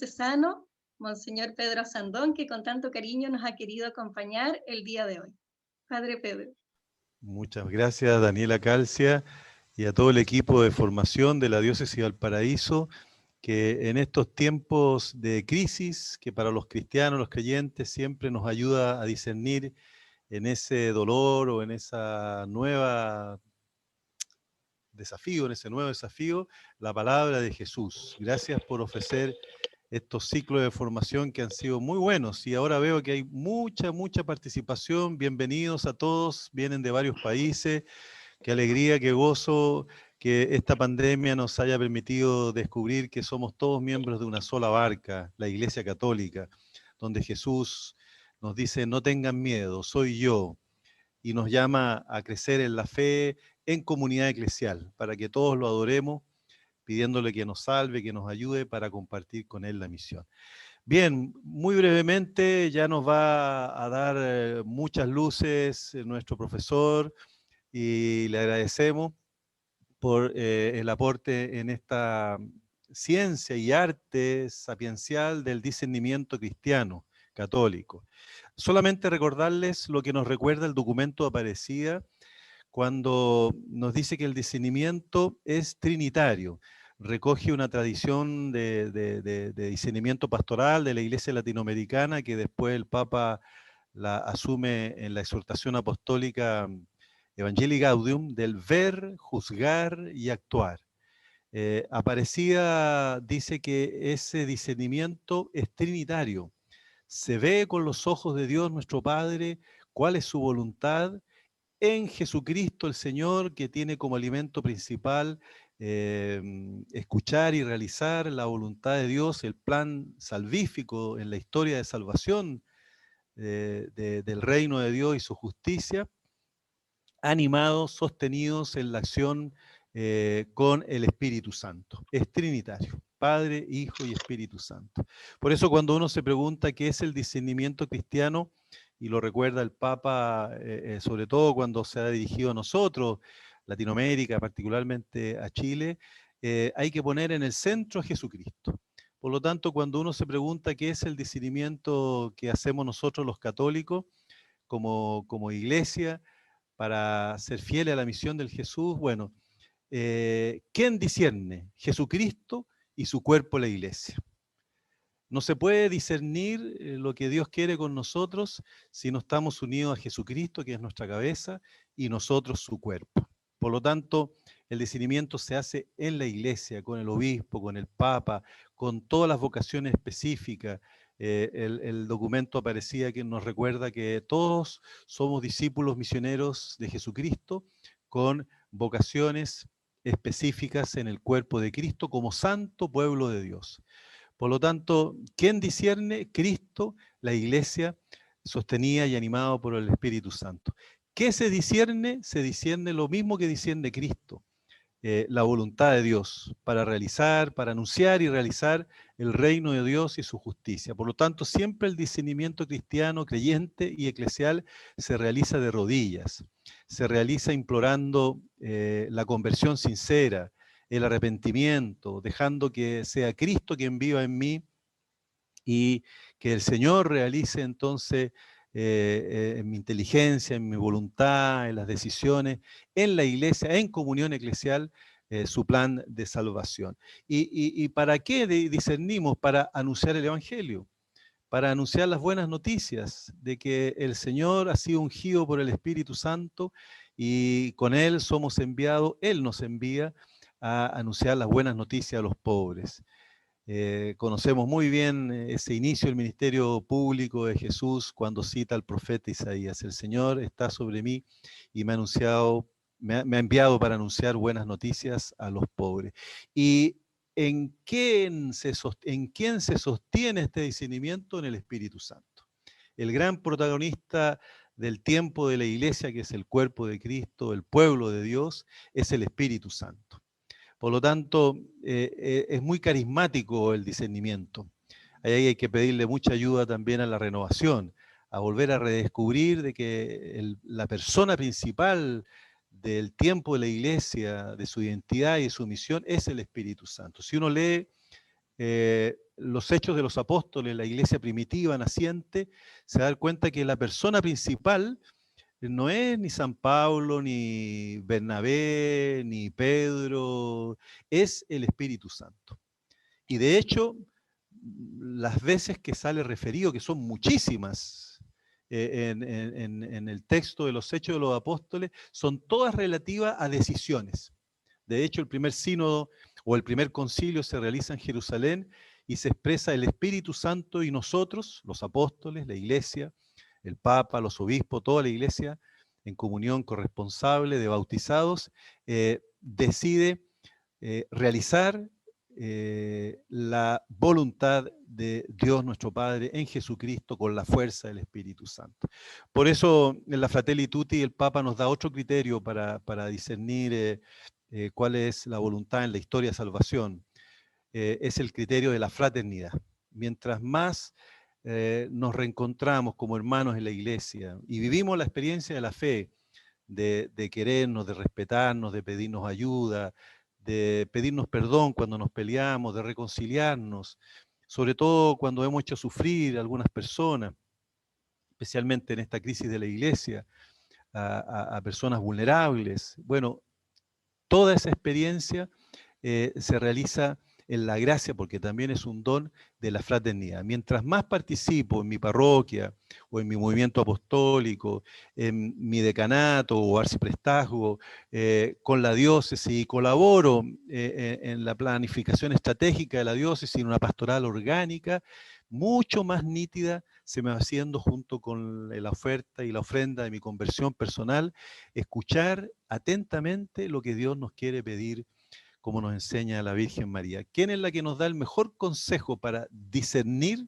diocesano, Monseñor Pedro Sandón, que con tanto cariño nos ha querido acompañar el día de hoy. Padre Pedro. Muchas gracias, Daniela Calcia, y a todo el equipo de formación de la Diócesis de Valparaíso, que en estos tiempos de crisis, que para los cristianos, los creyentes, siempre nos ayuda a discernir en ese dolor o en esa nueva desafío, en ese nuevo desafío, la palabra de Jesús. Gracias por ofrecer estos ciclos de formación que han sido muy buenos, y ahora veo que hay mucha participación. Bienvenidos a todos, vienen de varios países. Qué alegría, qué gozo que esta pandemia nos haya permitido descubrir que somos todos miembros de una sola barca, la Iglesia Católica, donde Jesús nos dice: no tengan miedo, soy yo, y nos llama a crecer en la fe, en comunidad eclesial, para que todos lo adoremos, pidiéndole que nos salve, que nos ayude para compartir con Él la misión. Bien, muy brevemente ya nos va a dar muchas luces nuestro profesor, y le agradecemos por el aporte en esta ciencia y arte sapiencial del discernimiento cristiano católico. Solamente recordarles lo que nos recuerda el documento de Aparecida, cuando nos dice que el discernimiento es trinitario. Recoge una tradición de discernimiento pastoral de la Iglesia Latinoamericana, que después el Papa la asume en la exhortación apostólica Evangelii Gaudium, del ver, juzgar y actuar. Aparecida dice que ese discernimiento es trinitario. Se ve con los ojos de Dios nuestro Padre cuál es su voluntad en Jesucristo el Señor, que tiene como alimento principal escuchar y realizar la voluntad de Dios, el plan salvífico en la historia de salvación del reino de Dios y su justicia, animados, sostenidos en la acción con el Espíritu Santo. Es trinitario, Padre, Hijo y Espíritu Santo. Por eso cuando uno se pregunta qué es el discernimiento cristiano, y lo recuerda el Papa, sobre todo cuando se ha dirigido a nosotros, Latinoamérica, particularmente a Chile, hay que poner en el centro a Jesucristo. Por lo tanto, cuando uno se pregunta qué es el discernimiento que hacemos nosotros los católicos como iglesia, para ser fieles a la misión del Jesús, bueno, ¿quién discierne? Jesucristo y su cuerpo, la iglesia. No se puede discernir lo que Dios quiere con nosotros si no estamos unidos a Jesucristo, que es nuestra cabeza, y nosotros su cuerpo. Por lo tanto, el discernimiento se hace en la iglesia, con el obispo, con el papa, con todas las vocaciones específicas. El documento Aparecida que nos recuerda que todos somos discípulos misioneros de Jesucristo con vocaciones específicas en el cuerpo de Cristo como santo pueblo de Dios. Por lo tanto, ¿quién discierne? Cristo, la iglesia, sostenida y animado por el Espíritu Santo. ¿Qué se discierne? Se discierne lo mismo que discierne Cristo, la voluntad de Dios para realizar, para anunciar y realizar el reino de Dios y su justicia. Por lo tanto, siempre el discernimiento cristiano, creyente y eclesial se realiza de rodillas, se realiza implorando la conversión sincera, el arrepentimiento, dejando que sea Cristo quien viva en mí y que el Señor realice entonces en mi inteligencia, en mi voluntad, en las decisiones, en la iglesia, en comunión eclesial, su plan de salvación. ¿Y para qué discernimos? Para anunciar el Evangelio, para anunciar las buenas noticias de que el Señor ha sido ungido por el Espíritu Santo y con Él somos enviados, Él nos envía a anunciar las buenas noticias a los pobres. Conocemos muy bien ese inicio del ministerio público de Jesús cuando cita al profeta Isaías: el Señor está sobre mí y me ha enviado para anunciar buenas noticias a los pobres. ¿Y en quién se sostiene este discernimiento? En el Espíritu Santo. El gran protagonista del tiempo de la iglesia, que es el cuerpo de Cristo, el pueblo de Dios, es el Espíritu Santo. Por lo tanto, es muy carismático el discernimiento. Ahí hay que pedirle mucha ayuda también a la renovación, a volver a redescubrir de que la persona principal del tiempo de la iglesia, de su identidad y de su misión, es el Espíritu Santo. Si uno lee los hechos de los apóstoles, la iglesia primitiva naciente, se da cuenta que la persona principal no es ni San Pablo, ni Bernabé, ni Pedro, es el Espíritu Santo. Y de hecho, las veces que sale referido, que son muchísimas, en el texto de los Hechos de los Apóstoles, son todas relativas a decisiones. De hecho, el primer sínodo o el primer concilio se realiza en Jerusalén y se expresa el Espíritu Santo y nosotros, los apóstoles, la iglesia, el Papa, los obispos, toda la iglesia, en comunión corresponsable de bautizados, decide realizar la voluntad de Dios nuestro Padre en Jesucristo con la fuerza del Espíritu Santo. Por eso en la Fratelli Tutti el Papa nos da otro criterio para discernir cuál es la voluntad en la historia de salvación. Es el criterio de la fraternidad. Mientras más nos reencontramos como hermanos en la iglesia y vivimos la experiencia de la fe, de querernos, de respetarnos, de pedirnos ayuda, de pedirnos perdón cuando nos peleamos, de reconciliarnos, sobre todo cuando hemos hecho sufrir a algunas personas, especialmente en esta crisis de la iglesia, a personas vulnerables. Bueno, toda esa experiencia se realiza en la gracia, porque también es un don de la fraternidad. Mientras más participo en mi parroquia, o en mi movimiento apostólico, en mi decanato o arciprestazgo, con la diócesis, y colaboro en la planificación estratégica de la diócesis, en una pastoral orgánica, mucho más nítida se me va haciendo, junto con la oferta y la ofrenda de mi conversión personal, escuchar atentamente lo que Dios nos quiere pedir, como nos enseña la Virgen María. ¿Quién es la que nos da el mejor consejo para discernir,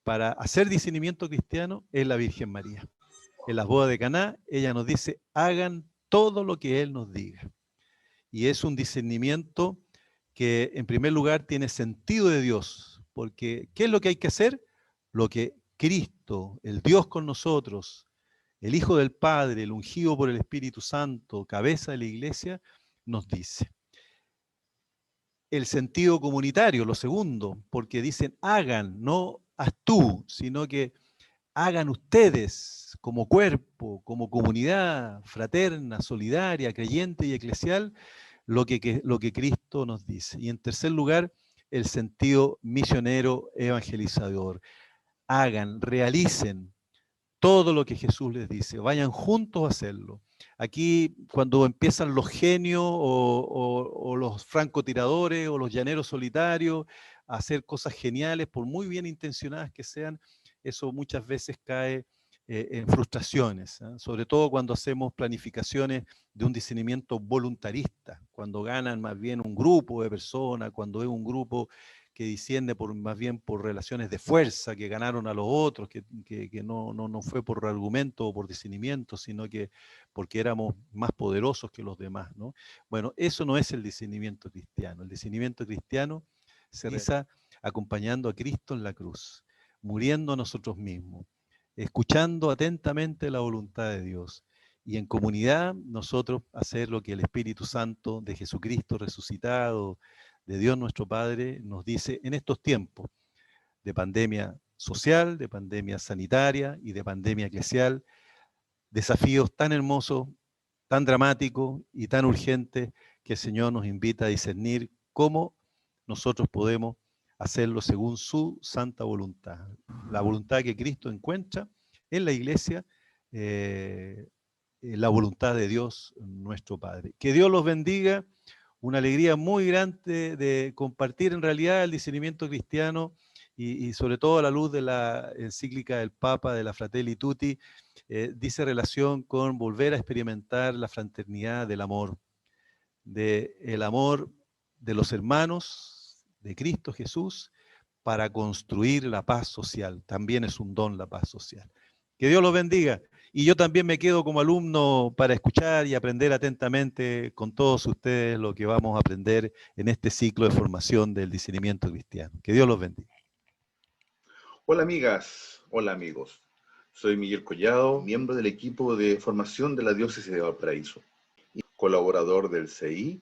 para hacer discernimiento cristiano? Es la Virgen María. En las bodas de Caná, ella nos dice, hagan todo lo que Él nos diga. Y es un discernimiento que, en primer lugar, tiene sentido de Dios, porque ¿qué es lo que hay que hacer? Lo que Cristo, el Dios con nosotros, el Hijo del Padre, el ungido por el Espíritu Santo, cabeza de la iglesia, nos dice. El sentido comunitario, lo segundo, porque dicen hagan, no haz tú, sino que hagan ustedes como cuerpo, como comunidad fraterna, solidaria, creyente y eclesial, lo que Cristo nos dice. Y en tercer lugar, el sentido misionero evangelizador. Hagan, realicen todo lo que Jesús les dice, vayan juntos a hacerlo. Aquí, cuando empiezan los genios o los francotiradores o los llaneros solitarios a hacer cosas geniales, por muy bien intencionadas que sean, eso muchas veces cae en frustraciones, ¿eh? Sobre todo cuando hacemos planificaciones de un discernimiento voluntarista, cuando ganan más bien un grupo de personas, cuando es un grupo que disciende más bien por relaciones de fuerza, que ganaron a los otros, que no fue por argumento o por discernimiento, sino que porque éramos más poderosos que los demás, ¿no? Bueno, eso no es el discernimiento cristiano. El discernimiento cristiano se realiza acompañando a Cristo en la cruz, muriendo a nosotros mismos, escuchando atentamente la voluntad de Dios, y en comunidad nosotros hacer lo que el Espíritu Santo de Jesucristo resucitado, de Dios nuestro Padre, nos dice en estos tiempos de pandemia social, de pandemia sanitaria y de pandemia eclesial, desafíos tan hermosos, tan dramáticos y tan urgentes, que el Señor nos invita a discernir cómo nosotros podemos hacerlo según su santa voluntad. La voluntad que Cristo encuentra en la iglesia, la voluntad de Dios nuestro Padre. Que Dios los bendiga. Una alegría muy grande de compartir en realidad el discernimiento cristiano y sobre todo a la luz de la encíclica del Papa de la Fratelli Tutti, dice relación con volver a experimentar la fraternidad del amor de los hermanos de Cristo Jesús, para construir la paz social. También es un don la paz social. Que Dios los bendiga. Y yo también me quedo como alumno para escuchar y aprender atentamente con todos ustedes lo que vamos a aprender en este ciclo de formación del discernimiento cristiano. Que Dios los bendiga. Hola amigas, hola amigos. Soy Miguel Collado, miembro del equipo de formación de la Diócesis de Valparaíso y colaborador del CI.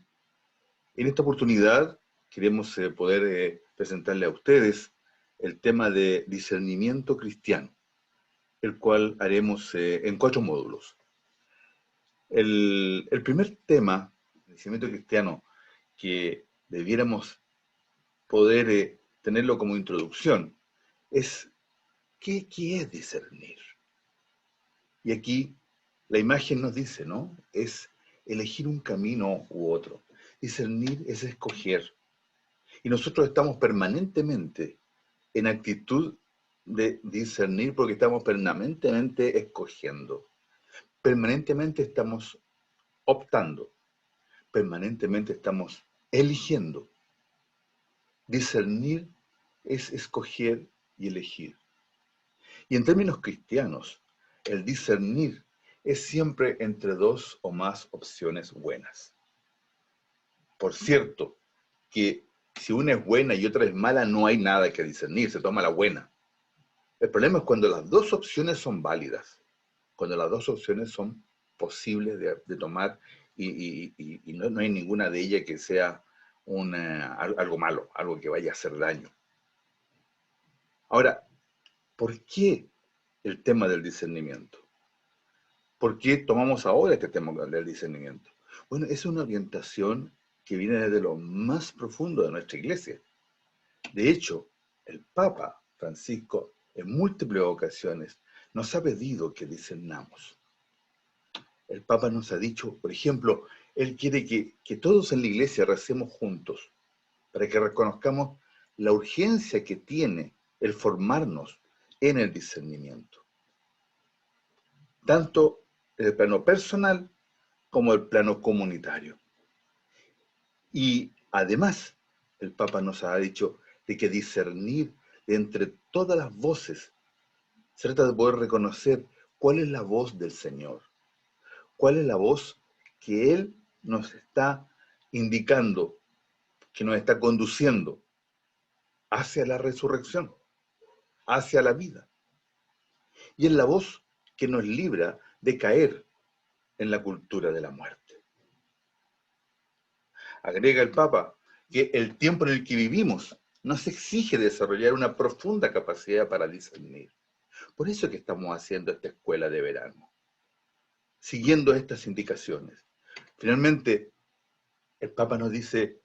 En esta oportunidad queremos poder presentarle a ustedes el tema de discernimiento cristiano, el cual haremos en 4 módulos. El primer tema, discernimiento cristiano, que debiéramos poder tenerlo como introducción, es ¿qué es discernir? Y aquí la imagen nos dice, ¿no? Es elegir un camino u otro. Discernir es escoger. Y nosotros estamos permanentemente en actitud de discernir porque estamos permanentemente escogiendo. Permanentemente estamos optando. Permanentemente estamos eligiendo. Discernir es escoger y elegir. Y en términos cristianos, el discernir es siempre entre 2 o más opciones buenas. Por cierto, que si una es buena y otra es mala, no hay nada que discernir, se toma la buena. El problema es cuando las 2 opciones son válidas, cuando las 2 opciones son posibles de tomar y no hay ninguna de ellas que sea algo malo, algo que vaya a hacer daño. Ahora, ¿por qué el tema del discernimiento? ¿Por qué tomamos ahora este tema del discernimiento? Bueno, es una orientación que viene desde lo más profundo de nuestra iglesia. De hecho, el Papa Francisco en múltiples ocasiones nos ha pedido que discernamos. El Papa nos ha dicho, por ejemplo, él quiere que todos en la iglesia recemos juntos para que reconozcamos la urgencia que tiene el formarnos en el discernimiento. Tanto en el plano personal como el plano comunitario. Y además, el Papa nos ha dicho de que discernir de entre todas las voces, se trata de poder reconocer cuál es la voz del Señor, cuál es la voz que Él nos está indicando, que nos está conduciendo hacia la resurrección, hacia la vida. Y es la voz que nos libra de caer en la cultura de la muerte. Agrega el Papa que el tiempo en el que vivimos nos exige desarrollar una profunda capacidad para discernir. Por eso es que estamos haciendo esta escuela de verano, siguiendo estas indicaciones. Finalmente, el Papa nos dice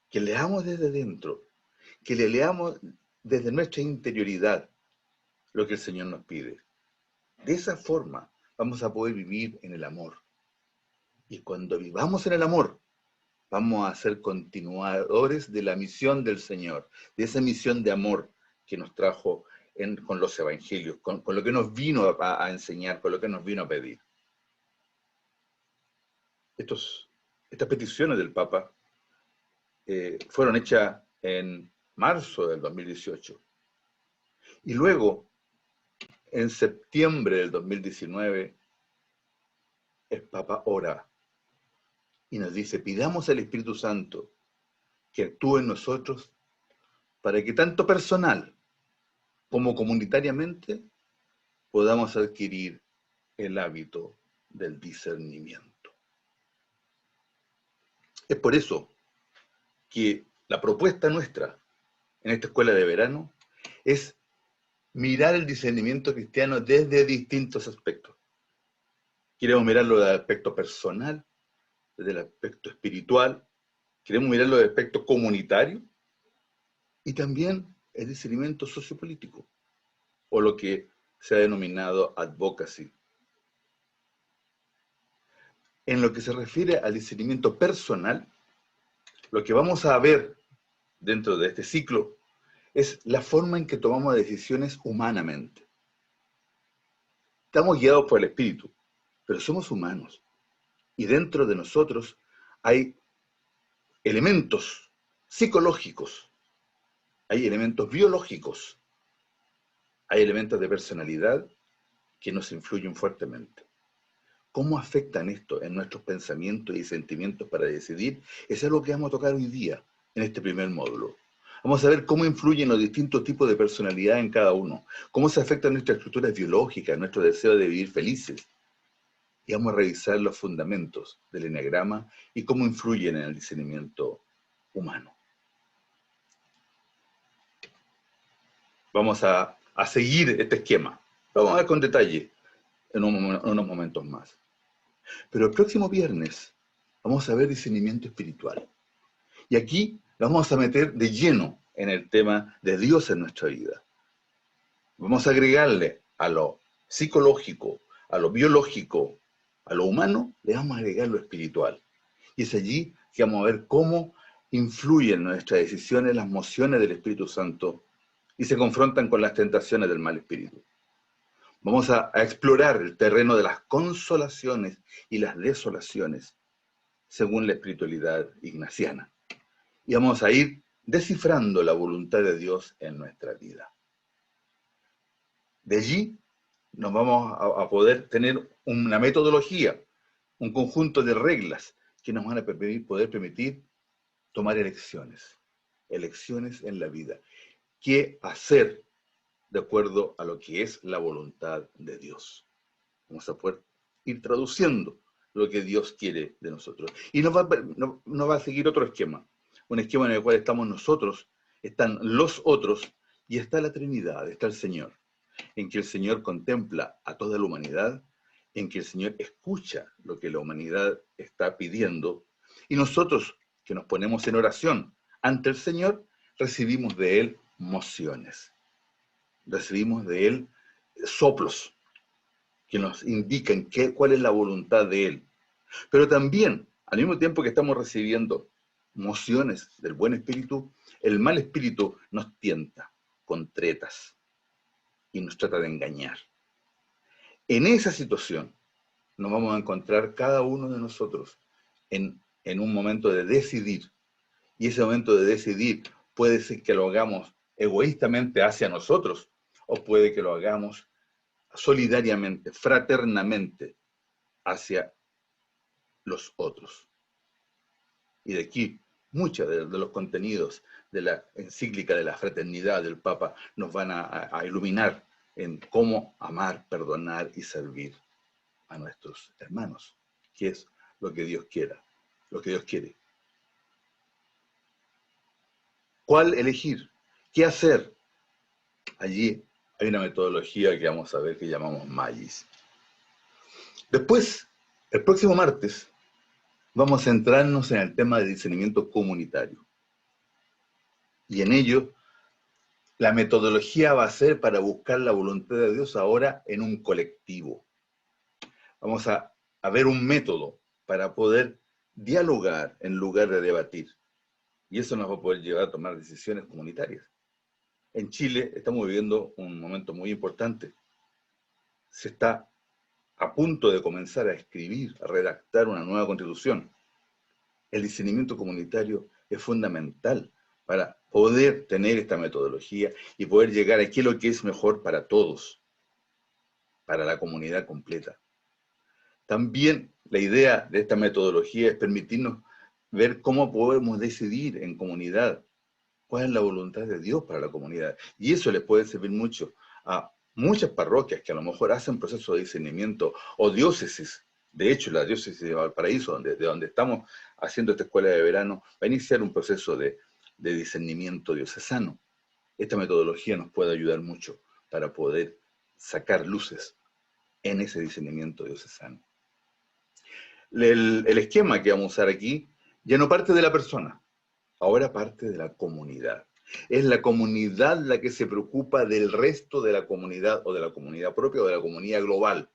que leamos desde dentro, que le leamos desde nuestra interioridad lo que el Señor nos pide. De esa forma vamos a poder vivir en el amor. Y cuando vivamos en el amor, vamos a ser continuadores de la misión del Señor, de esa misión de amor que nos trajo con los evangelios, con lo que nos vino a enseñar, con lo que nos vino a pedir. Estas peticiones del Papa fueron hechas en marzo del 2018. Y luego, en septiembre del 2019, el Papa ora y nos dice, pidamos al Espíritu Santo que actúe en nosotros para que tanto personal como comunitariamente podamos adquirir el hábito del discernimiento. Es por eso que la propuesta nuestra en esta escuela de verano es mirar el discernimiento cristiano desde distintos aspectos. Queremos mirarlo desde el aspecto personal, desde el aspecto espiritual, queremos mirarlo desde el aspecto comunitario y también el discernimiento sociopolítico, o lo que se ha denominado advocacy. En lo que se refiere al discernimiento personal, lo que vamos a ver dentro de este ciclo es la forma en que tomamos decisiones humanamente. Estamos guiados por el Espíritu, pero somos humanos. Y dentro de nosotros hay elementos psicológicos, hay elementos biológicos, hay elementos de personalidad que nos influyen fuertemente. ¿Cómo afectan esto en nuestros pensamientos y sentimientos para decidir? Es algo que vamos a tocar hoy día en este primer módulo. Vamos a ver cómo influyen los distintos tipos de personalidad en cada uno, cómo se afectan nuestras estructuras biológicas, nuestro deseo de vivir felices. Y vamos a revisar los fundamentos del eneagrama y cómo influyen en el discernimiento humano. vamos a seguir este esquema. Lo vamos a ver con detalle en unos momentos más. Pero el próximo viernes vamos a ver discernimiento espiritual. Y aquí vamos a meter de lleno en el tema de Dios en nuestra vida. Vamos a agregarle a lo psicológico, a lo biológico, a lo humano, le vamos a agregar lo espiritual. Y es allí que vamos a ver cómo influyen en nuestras decisiones las mociones del Espíritu Santo y se confrontan con las tentaciones del mal espíritu. Vamos a explorar el terreno de las consolaciones y las desolaciones, según la espiritualidad ignaciana. Y vamos a ir descifrando la voluntad de Dios en nuestra vida. De allí nos vamos a poder tener una metodología, un conjunto de reglas que nos van a poder permitir tomar elecciones en la vida. ¿Qué hacer de acuerdo a lo que es la voluntad de Dios? Vamos a poder ir traduciendo lo que Dios quiere de nosotros. Y nos va a seguir otro esquema, un esquema en el cual estamos nosotros, están los otros, y está la Trinidad, está el Señor, en que el Señor contempla a toda la humanidad, en que el Señor escucha lo que la humanidad está pidiendo, y nosotros que nos ponemos en oración ante el Señor, recibimos de Él mociones, recibimos de Él soplos que nos indican cuál es la voluntad de Él. Pero también, al mismo tiempo que estamos recibiendo mociones del buen espíritu, el mal espíritu nos tienta con tretas y nos trata de engañar. En esa situación nos vamos a encontrar cada uno de nosotros en un momento de decidir. Y ese momento de decidir puede ser que lo hagamos egoístamente hacia nosotros, o puede que lo hagamos solidariamente, fraternamente, hacia los otros. Y de aquí, muchos de los contenidos de la encíclica de la fraternidad del Papa nos van a iluminar en cómo amar, perdonar y servir a nuestros hermanos, que es lo que Dios quiera, lo que Dios quiere. ¿Cuál elegir? ¿Qué hacer? Allí hay una metodología que vamos a ver que llamamos Magis. Después, el próximo martes, vamos a centrarnos en el tema de discernimiento comunitario. Y en ello, la metodología va a ser para buscar la voluntad de Dios ahora en un colectivo. Vamos a ver un método para poder dialogar en lugar de debatir. Y eso nos va a poder llevar a tomar decisiones comunitarias. En Chile estamos viviendo un momento muy importante. Se está a punto de comenzar a escribir, a redactar una nueva constitución. El discernimiento comunitario es fundamental para poder tener esta metodología y poder llegar a qué es lo que es mejor para todos, para la comunidad completa. También la idea de esta metodología es permitirnos ver cómo podemos decidir en comunidad cuál es la voluntad de Dios para la comunidad. Y eso les puede servir mucho a muchas parroquias que a lo mejor hacen proceso de discernimiento, o diócesis. De hecho, la diócesis de Valparaíso, de donde estamos haciendo esta escuela de verano, va a iniciar un proceso de discernimiento diocesano. Esta metodología nos puede ayudar mucho para poder sacar luces en ese discernimiento diocesano. El esquema que vamos a usar aquí ya no parte de la persona, ahora parte de la comunidad. Es la comunidad la que se preocupa del resto de la comunidad, o de la comunidad propia, o de la comunidad global.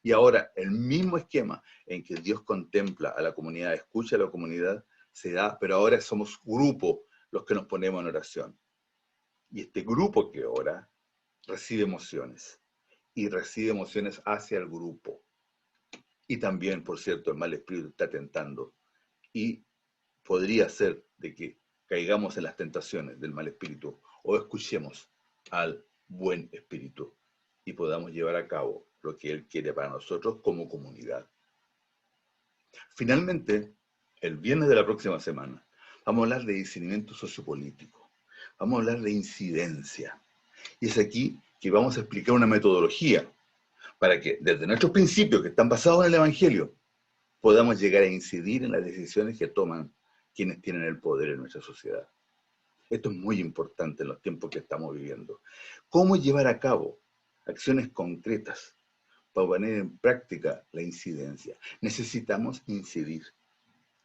Y ahora el mismo esquema en que Dios contempla a la comunidad, escucha a la comunidad, se da, pero ahora somos grupo los que nos ponemos en oración. Y este grupo que ora recibe emociones, y recibe emociones hacia el grupo. Y también, por cierto, el mal espíritu está tentando, y podría ser de que caigamos en las tentaciones del mal espíritu, o escuchemos al buen espíritu y podamos llevar a cabo lo que Él quiere para nosotros como comunidad. Finalmente, el viernes de la próxima semana, vamos a hablar de discernimiento sociopolítico, vamos a hablar de incidencia. Y es aquí que vamos a explicar una metodología para que desde nuestros principios que están basados en el Evangelio, podamos llegar a incidir en las decisiones que toman quienes tienen el poder en nuestra sociedad. Esto es muy importante en los tiempos que estamos viviendo. ¿Cómo llevar a cabo acciones concretas para poner en práctica la incidencia? Necesitamos incidir.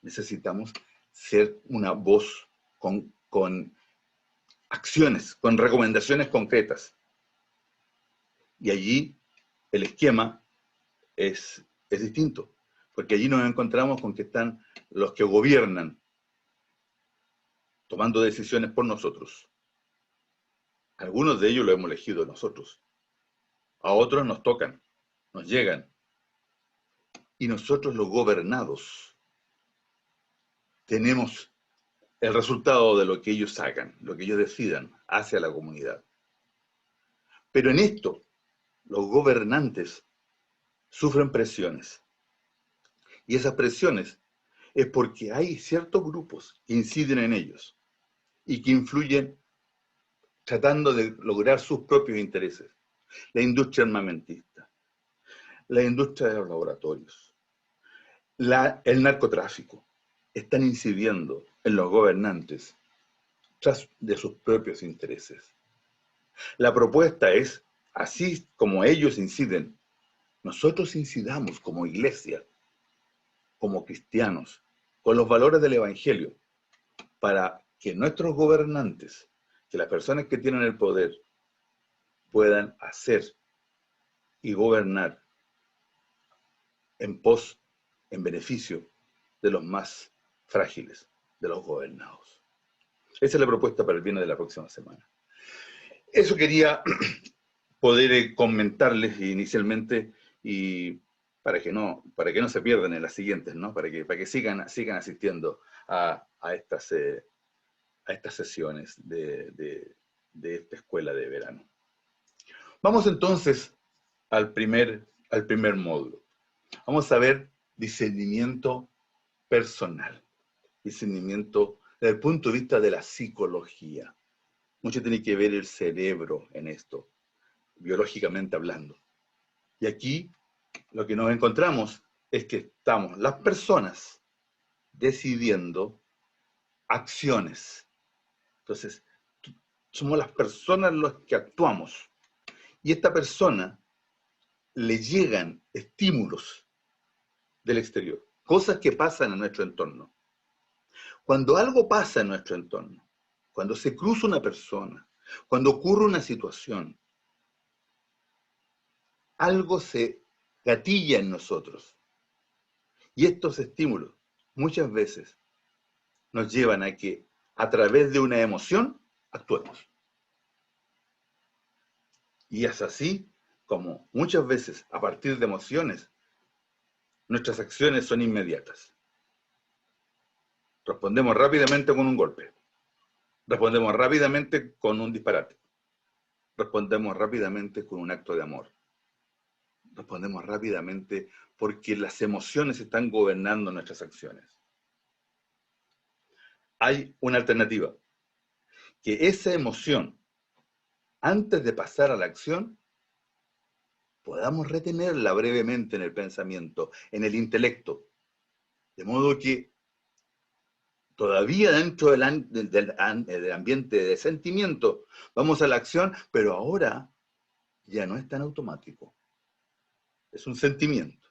Necesitamos ser una voz con acciones, con recomendaciones concretas. Y allí el esquema es distinto, porque allí nos encontramos con que están los que gobiernan tomando decisiones por nosotros. Algunos de ellos lo hemos elegido nosotros. A otros nos tocan, nos llegan. Y nosotros los gobernados tenemos el resultado de lo que ellos hagan, lo que ellos decidan hacia la comunidad. Pero en esto, los gobernantes sufren presiones. Y esas presiones es porque hay ciertos grupos que inciden en ellos y que influyen tratando de lograr sus propios intereses. La industria armamentista, la industria de los laboratorios, el narcotráfico, están incidiendo en los gobernantes tras de sus propios intereses. La propuesta es, así como ellos inciden, nosotros incidamos como iglesia, como cristianos, con los valores del Evangelio, para que nuestros gobernantes, que las personas que tienen el poder, puedan hacer y gobernar en pos, en beneficio de los más frágiles, de los gobernados. Esa es la propuesta para el viernes de la próxima semana. Eso quería poder comentarles inicialmente y para que no se pierdan en las siguientes, ¿no? Para que sigan asistiendo a estas sesiones de esta escuela de verano. Vamos entonces al primer módulo. Vamos a ver discernimiento personal, discernimiento desde el punto de vista de la psicología. Mucho tiene que ver el cerebro en esto, biológicamente hablando. Y aquí lo que nos encontramos es que estamos las personas decidiendo acciones. Entonces, somos las personas los que actuamos. Y a esta persona le llegan estímulos del exterior, cosas que pasan en nuestro entorno. Cuando algo pasa en nuestro entorno, cuando se cruza una persona, cuando ocurre una situación, algo se gatilla en nosotros. Y estos estímulos muchas veces nos llevan a que a través de una emoción actuemos. Y es así como muchas veces a partir de emociones nuestras acciones son inmediatas. Respondemos rápidamente con un golpe. Respondemos rápidamente con un disparate. Respondemos rápidamente con un acto de amor. Respondemos rápidamente porque las emociones están gobernando nuestras acciones. Hay una alternativa, que esa emoción, antes de pasar a la acción, podamos retenerla brevemente en el pensamiento, en el intelecto, de modo que todavía dentro del ambiente de sentimiento vamos a la acción, pero ahora ya no es tan automático. Es un sentimiento.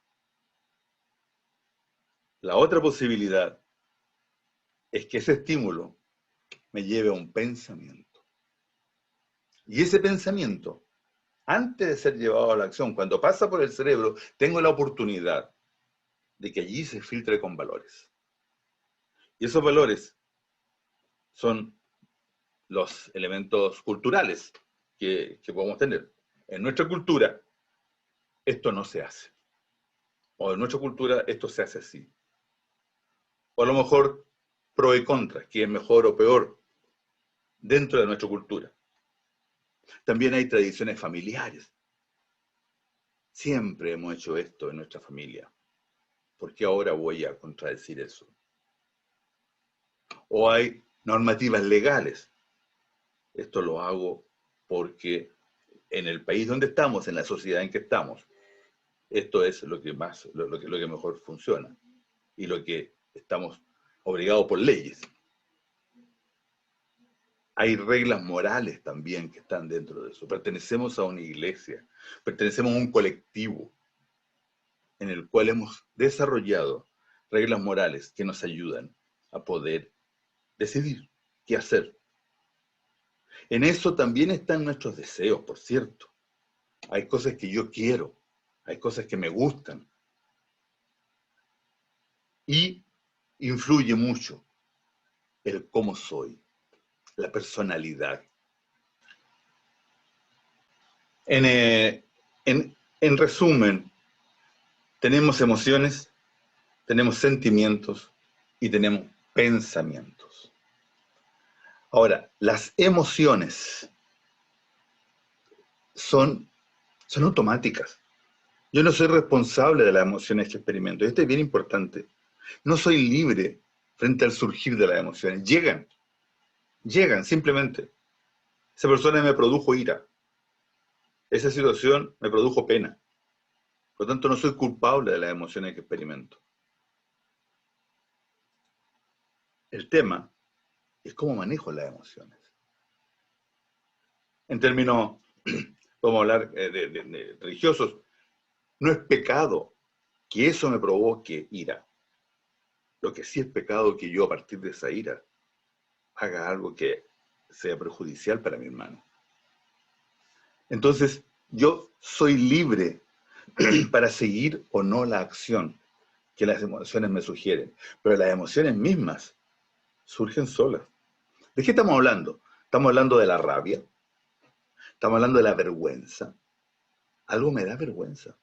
La otra posibilidad es que ese estímulo me lleve a un pensamiento. Y ese pensamiento, antes de ser llevado a la acción, cuando pasa por el cerebro, tengo la oportunidad de que allí se filtre con valores. Y esos valores son los elementos culturales que podemos tener. En nuestra cultura, esto no se hace. O en nuestra cultura, esto se hace así. O a lo mejor, pro y contra, que es mejor o peor dentro de nuestra cultura. También hay tradiciones familiares. Siempre hemos hecho esto en nuestra familia. ¿Por qué ahora voy a contradecir eso? O hay normativas legales. Esto lo hago porque en el país donde estamos, en la sociedad en que estamos, esto es lo que mejor funciona y lo que estamos obligados por leyes. Hay reglas morales también que están dentro de eso. Pertenecemos a una iglesia, pertenecemos a un colectivo en el cual hemos desarrollado reglas morales que nos ayudan a poder decidir qué hacer. En eso también están nuestros deseos, por cierto. Hay cosas que yo quiero, hay cosas que me gustan. Y influye mucho el cómo soy, la personalidad. En resumen, tenemos emociones, tenemos sentimientos y tenemos pensamientos. Ahora, las emociones son automáticas. Yo no soy responsable de las emociones que experimento. Esto es bien importante. No soy libre frente al surgir de las emociones. Llegan simplemente. Esa persona me produjo ira. Esa situación me produjo pena. Por lo tanto, no soy culpable de las emociones que experimento. El tema es cómo manejo las emociones. En términos, vamos a hablar de religiosos, no es pecado que eso me provoque ira. Lo que sí es pecado que yo a partir de esa ira haga algo que sea perjudicial para mi hermano. Entonces, yo soy libre para seguir o no la acción que las emociones me sugieren, pero las emociones mismas surgen solas. ¿De qué estamos hablando? Estamos hablando de la rabia, estamos hablando de la vergüenza. Algo me da vergüenza.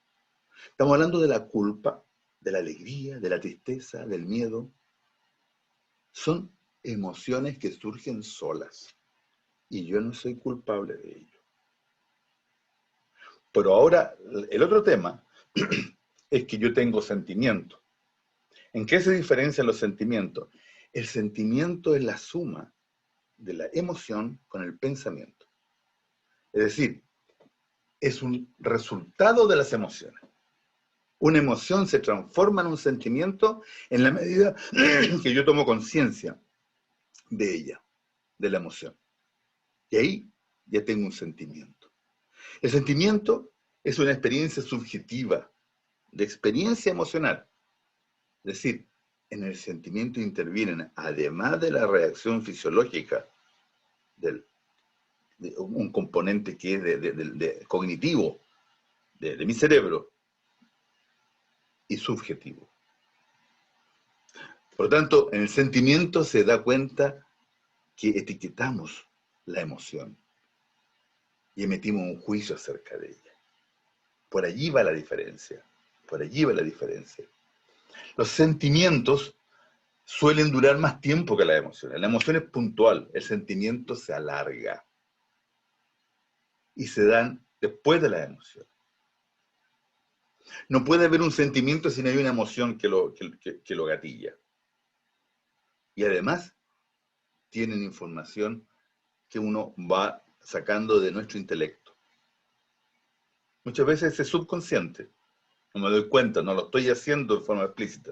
Estamos hablando de la culpa, de la alegría, de la tristeza, del miedo. Son emociones que surgen solas y yo no soy culpable de ello. Pero ahora, el otro tema es que yo tengo sentimientos. ¿En qué se diferencian los sentimientos? El sentimiento es la suma de la emoción con el pensamiento. Es decir, es un resultado de las emociones. Una emoción se transforma en un sentimiento en la medida que yo tomo conciencia de ella, de la emoción. Y ahí ya tengo un sentimiento. El sentimiento es una experiencia subjetiva, de experiencia emocional. Es decir, en el sentimiento intervienen, además de la reacción fisiológica, de un componente que es de cognitivo, de mi cerebro, y subjetivo. Por lo tanto, en el sentimiento se da cuenta que etiquetamos la emoción y emitimos un juicio acerca de ella. Por allí va la diferencia. Por allí va la diferencia. Los sentimientos suelen durar más tiempo que las emociones. La emoción es puntual, el sentimiento se alarga y se dan después de las emociones. No puede haber un sentimiento si no hay una emoción que lo gatilla. Y además tienen información que uno va sacando de nuestro intelecto. Muchas veces es subconsciente. No me doy cuenta, no lo estoy haciendo de forma explícita.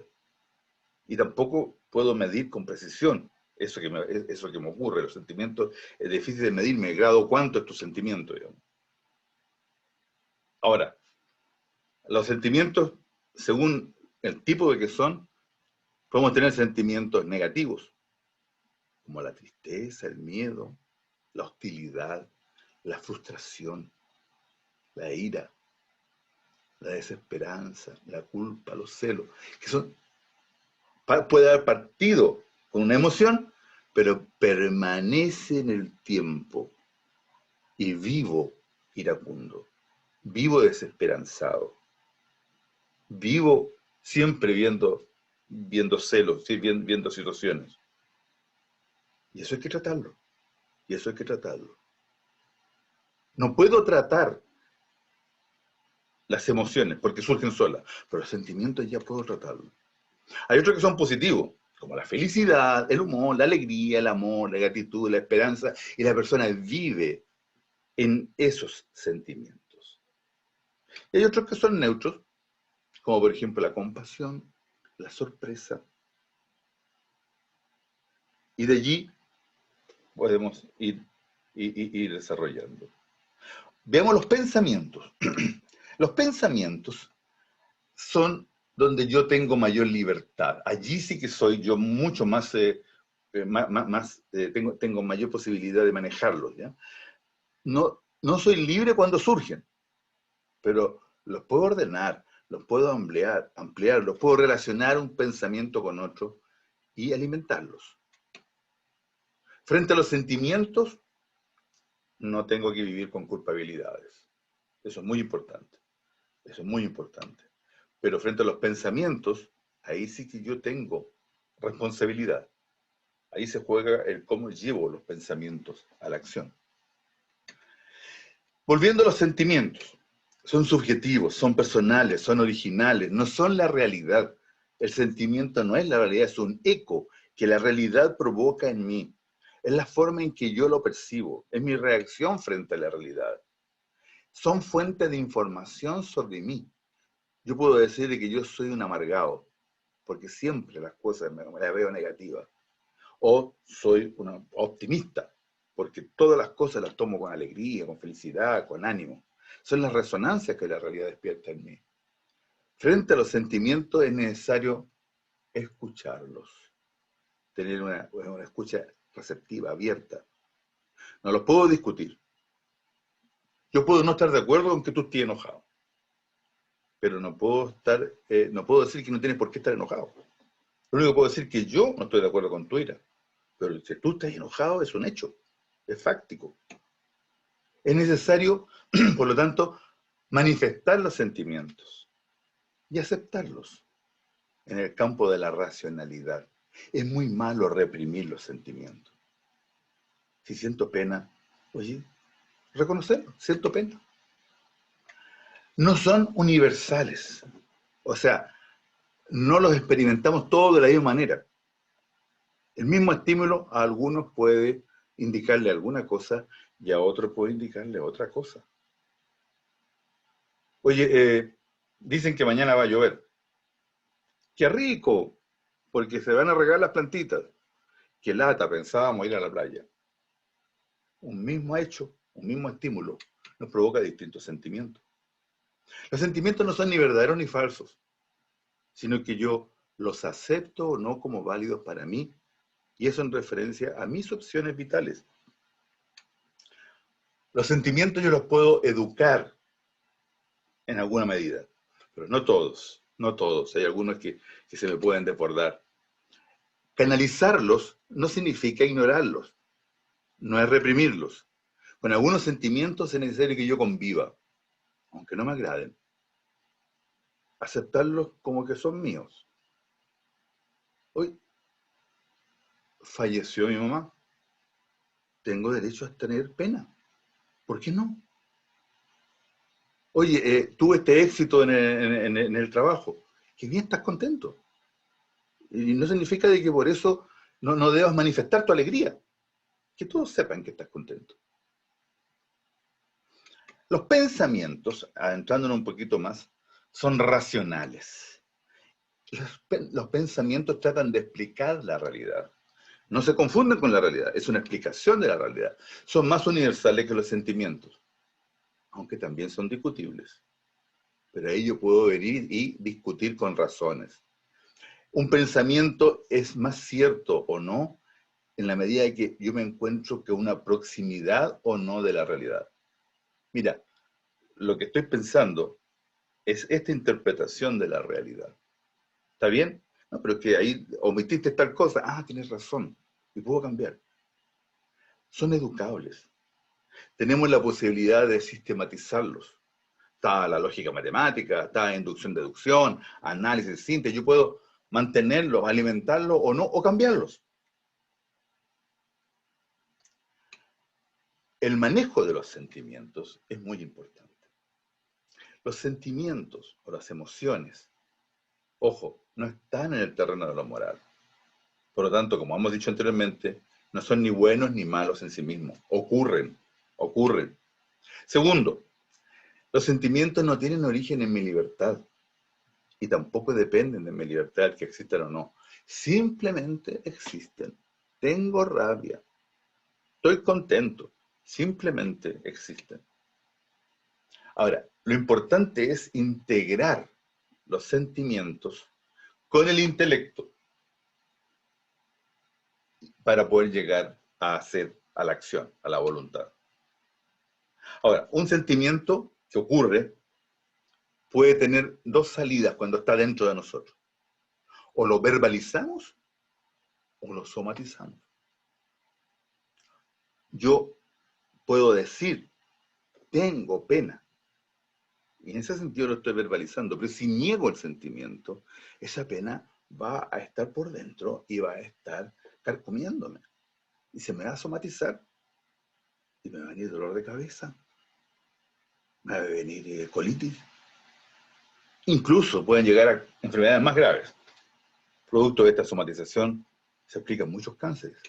Y tampoco puedo medir con precisión eso que me ocurre. Los sentimientos es difícil de medir, me grado cuánto es tu sentimiento, digamos. Ahora, los sentimientos, según el tipo de que son, podemos tener sentimientos negativos, como la tristeza, el miedo, la hostilidad, la frustración, la ira, la desesperanza, la culpa, los celos, que son, puede haber partido con una emoción, pero permanece en el tiempo y vivo iracundo, vivo desesperanzado, vivo siempre viendo celos, ¿sí? viendo situaciones. Y eso hay que tratarlo, y eso hay que tratarlo. No puedo tratar las emociones porque surgen solas, pero los sentimientos ya puedo tratarlos. Hay otros que son positivos, como la felicidad, el humor, la alegría, el amor, la gratitud, la esperanza, y la persona vive en esos sentimientos. Y hay otros que son neutros, como por ejemplo la compasión, la sorpresa. Y de allí podemos ir desarrollando. Veamos los pensamientos. Los pensamientos son donde yo tengo mayor libertad. Allí sí que soy yo mucho más, tengo mayor posibilidad de manejarlos, ¿ya? No soy libre cuando surgen, pero los puedo ordenar, los puedo ampliar, los puedo relacionar un pensamiento con otro y alimentarlos. Frente a los sentimientos, no tengo que vivir con culpabilidades. Eso es muy importante. Eso es muy importante. Pero frente a los pensamientos, ahí sí que yo tengo responsabilidad. Ahí se juega el cómo llevo los pensamientos a la acción. Volviendo a los sentimientos, son subjetivos, son personales, son originales, no son la realidad. El sentimiento no es la realidad, es un eco que la realidad provoca en mí. Es la forma en que yo lo percibo, es mi reacción frente a la realidad. Son fuentes de información sobre mí. Yo puedo decir que yo soy un amargado, porque siempre las cosas me las veo negativas. O soy un optimista, porque todas las cosas las tomo con alegría, con felicidad, con ánimo. Son las resonancias que la realidad despierta en mí. Frente a los sentimientos es necesario escucharlos, tener una escucha receptiva, abierta. No los puedo discutir. Yo puedo no estar de acuerdo con que tú estés enojado, pero no puedo decir que no tienes por qué estar enojado. Lo único que puedo decir es que yo no estoy de acuerdo con tu ira, pero si tú estás enojado es un hecho, es fáctico. Es necesario, por lo tanto, manifestar los sentimientos y aceptarlos en el campo de la racionalidad. Es muy malo reprimir los sentimientos. Si siento pena, oye, reconocerlo, siento pena. No son universales. O sea, no los experimentamos todos de la misma manera. El mismo estímulo a algunos puede indicarle alguna cosa y a otros puede indicarle otra cosa. Oye, dicen que mañana va a llover. ¡Qué rico! Porque se van a regar las plantitas. ¡Qué lata! Pensábamos ir a la playa. Un mismo hecho, un mismo estímulo, nos provoca distintos sentimientos. Los sentimientos no son ni verdaderos ni falsos, sino que yo los acepto o no como válidos para mí, y eso en referencia a mis opciones vitales. Los sentimientos yo los puedo educar en alguna medida, pero no todos, no todos. Hay algunos que se me pueden desbordar. Canalizarlos no significa ignorarlos, no es reprimirlos. Con algunos sentimientos es necesario que yo conviva, aunque no me agraden. Aceptarlos como que son míos. Hoy falleció mi mamá. Tengo derecho a tener pena. ¿Por qué no? Oye, tuve este éxito en el trabajo. Qué bien, estás contento. Y no significa de que por eso no debas manifestar tu alegría. Que todos sepan que estás contento. Los pensamientos, adentrándonos un poquito más, son racionales. Los pensamientos tratan de explicar la realidad. No se confunden con la realidad, es una explicación de la realidad. Son más universales que los sentimientos, aunque también son discutibles. Pero ahí yo puedo venir y discutir con razones. Un pensamiento es más cierto o no en la medida de que yo me encuentro que una proximidad o no de la realidad. Mira, lo que estoy pensando es esta interpretación de la realidad. ¿Está bien? No, pero es que ahí omitiste tal cosa. Ah, tienes razón. Y puedo cambiar. Son educables. Tenemos la posibilidad de sistematizarlos. Está la lógica matemática, está inducción-deducción, análisis, síntesis. Yo puedo mantenerlos, alimentarlos o no, o cambiarlos. El manejo de los sentimientos es muy importante. Los sentimientos o las emociones, ojo, no están en el terreno de lo moral. Por lo tanto, como hemos dicho anteriormente, no son ni buenos ni malos en sí mismos. Ocurren. Segundo, los sentimientos no tienen origen en mi libertad y tampoco dependen de mi libertad, que existan o no. Simplemente existen. Tengo rabia. estoy contento, simplemente existen. Ahora, lo importante es integrar los sentimientos con el intelecto para poder llegar a hacer, a la acción, a la voluntad. Ahora, un sentimiento que ocurre puede tener dos salidas cuando está dentro de nosotros. O lo verbalizamos o lo somatizamos. Yo puedo decir, tengo pena. Y en ese sentido lo estoy verbalizando. Pero si niego el sentimiento, esa pena va a estar por dentro y va a estar carcomiéndome. Y se me va a somatizar. Y me va a venir dolor de cabeza. Me va a venir colitis. Incluso pueden llegar a enfermedades más graves. Producto de esta somatización se explican muchos cánceres.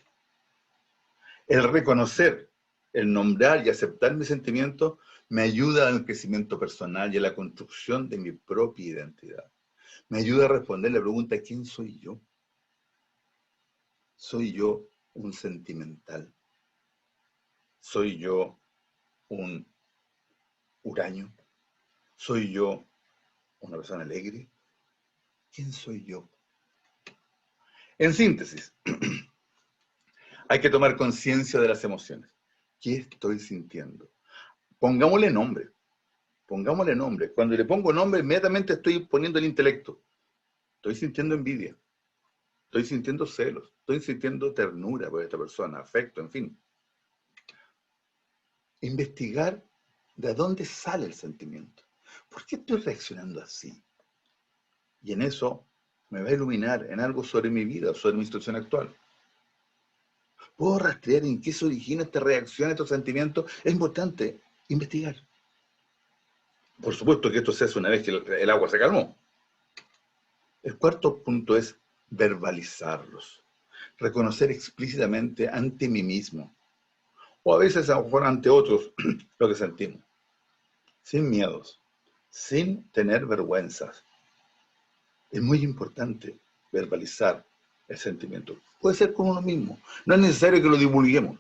El reconocer, el nombrar y aceptar mis sentimientos me ayuda al crecimiento personal y a la construcción de mi propia identidad. Me ayuda a responder la pregunta, ¿quién soy yo? ¿Soy yo un sentimental? ¿Soy yo un huraño? ¿Soy yo una persona alegre? ¿Quién soy yo? En síntesis, hay que tomar conciencia de las emociones. ¿Qué estoy sintiendo? Pongámosle nombre. Pongámosle nombre. Cuando le pongo nombre, inmediatamente estoy poniendo el intelecto. Estoy sintiendo envidia. Estoy sintiendo celos. Estoy sintiendo ternura por esta persona, afecto, en fin. Investigar de dónde sale el sentimiento. ¿Por qué estoy reaccionando así? Y en eso me va a iluminar en algo sobre mi vida, sobre mi situación actual. ¿Puedo rastrear en qué se origina esta reacción, estos sentimientos? Es importante investigar. Por supuesto que esto se hace una vez que el agua se calmó. El cuarto punto es verbalizarlos. Reconocer explícitamente ante mí mismo, o a veces a lo mejor ante otros, lo que sentimos. Sin miedos, sin tener vergüenzas. Es muy importante verbalizar el sentimiento. Puede ser con uno mismo. No es necesario que lo divulguemos,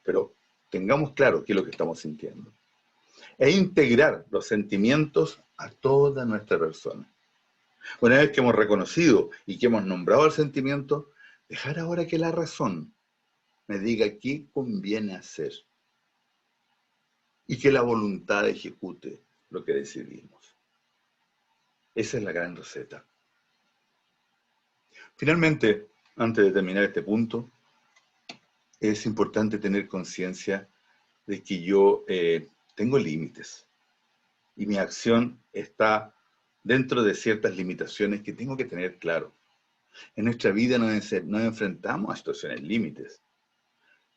pero tengamos claro qué es lo que estamos sintiendo. E integrar los sentimientos a toda nuestra persona. Una vez que hemos reconocido y que hemos nombrado el sentimiento, dejar ahora que la razón me diga qué conviene hacer y que la voluntad ejecute lo que decidimos. Esa es la gran receta. Finalmente, antes de terminar este punto, es importante tener conciencia de que yo tengo límites y mi acción está dentro de ciertas limitaciones que tengo que tener claro. En nuestra vida nos enfrentamos a situaciones límites,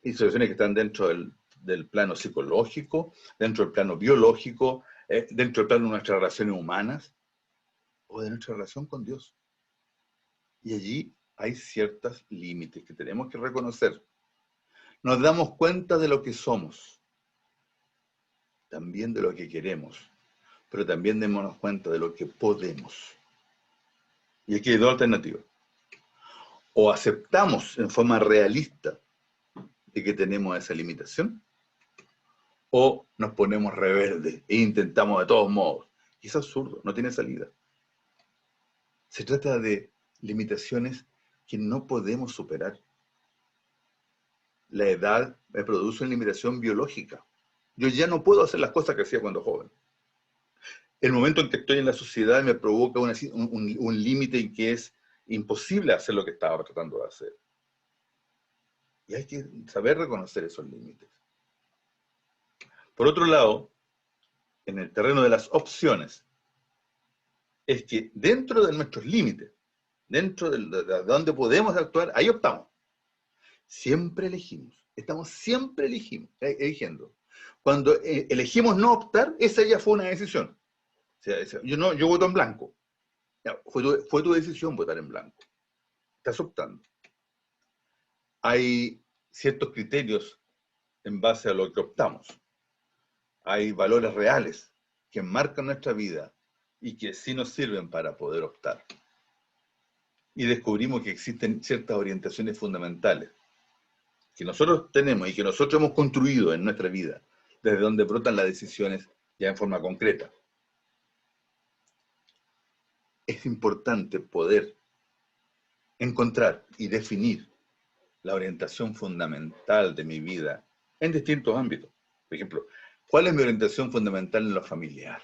y situaciones que están dentro del plano psicológico, dentro del plano biológico, dentro del plano de nuestras relaciones humanas o de nuestra relación con Dios. Y allí hay ciertos límites que tenemos que reconocer. Nos damos cuenta de lo que somos, también de lo que queremos, pero también démonos cuenta de lo que podemos. Y aquí hay dos alternativas. O aceptamos en forma realista de que tenemos esa limitación, o nos ponemos rebeldes e intentamos de todos modos. Y es absurdo, no tiene salida. Se trata de limitaciones que no podemos superar. La edad me produce una limitación biológica. Yo ya no puedo hacer las cosas que hacía cuando joven. El momento en que estoy en la sociedad me provoca un límite en que es imposible hacer lo que estaba tratando de hacer. Y hay que saber reconocer esos límites. Por otro lado, en el terreno de las opciones, es que dentro de nuestros límites, dentro de donde podemos actuar, ahí optamos. Siempre elegimos. Estamos siempre eligiendo. Cuando elegimos no optar, esa ya fue una decisión. O sea, yo voto en blanco. Ya, fue tu decisión votar en blanco. Estás optando. Hay ciertos criterios en base a lo que optamos. Hay valores reales que marcan nuestra vida y que sí nos sirven para poder optar. Y descubrimos que existen ciertas orientaciones fundamentales que nosotros tenemos y que nosotros hemos construido en nuestra vida, desde donde brotan las decisiones ya en forma concreta. Es importante poder encontrar y definir la orientación fundamental de mi vida en distintos ámbitos. Por ejemplo, ¿cuál es mi orientación fundamental en lo familiar?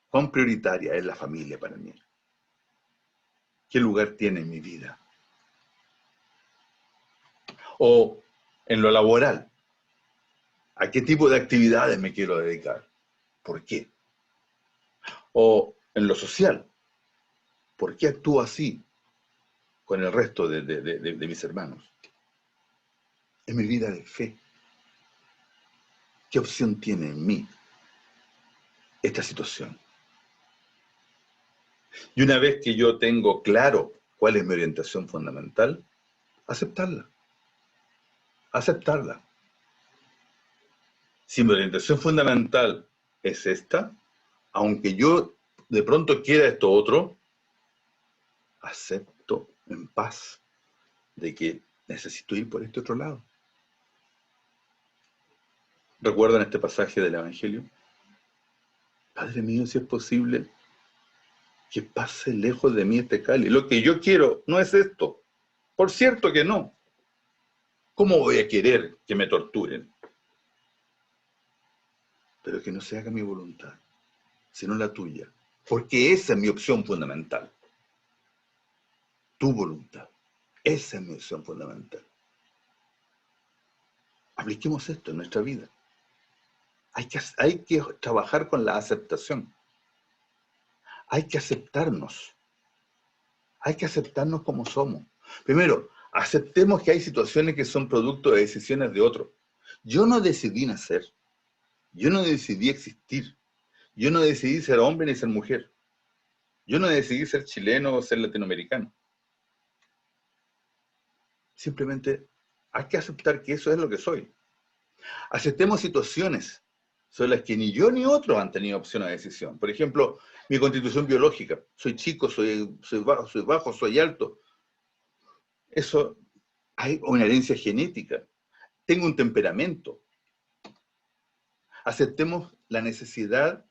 ¿Cuán prioritaria es la familia para mí? ¿Qué lugar tiene en mi vida? O en lo laboral, ¿a qué tipo de actividades me quiero dedicar? ¿Por qué? O en lo social, ¿por qué actúo así con el resto de mis hermanos? En mi vida de fe, ¿qué opción tiene en mí esta situación? Y una vez que yo tengo claro cuál es mi orientación fundamental, aceptarla. Aceptarla. Si mi orientación fundamental es esta, aunque yo de pronto quiera esto otro, acepto en paz de que necesito ir por este otro lado. ¿Recuerdan este pasaje del Evangelio? Padre mío, si es posible, que pase lejos de mí este cáliz. Lo que yo quiero no es esto. Por cierto que no. ¿Cómo voy a querer que me torturen? Pero que no se haga mi voluntad, sino la tuya. Porque esa es mi opción fundamental. Tu voluntad. Esa es mi opción fundamental. Apliquemos esto en nuestra vida. Hay que trabajar con la aceptación. Hay que aceptarnos. Hay que aceptarnos como somos. Primero, aceptemos que hay situaciones que son producto de decisiones de otros. Yo no decidí nacer. Yo no decidí existir. Yo no decidí ser hombre ni ser mujer. Yo no decidí ser chileno o ser latinoamericano. Simplemente hay que aceptar que eso es lo que soy. Aceptemos situaciones sobre las que ni yo ni otros han tenido opción a decisión. Por ejemplo, mi constitución biológica. Soy chico, soy bajo, soy alto. Eso hay una herencia genética. Tengo un temperamento. Aceptemos la necesidad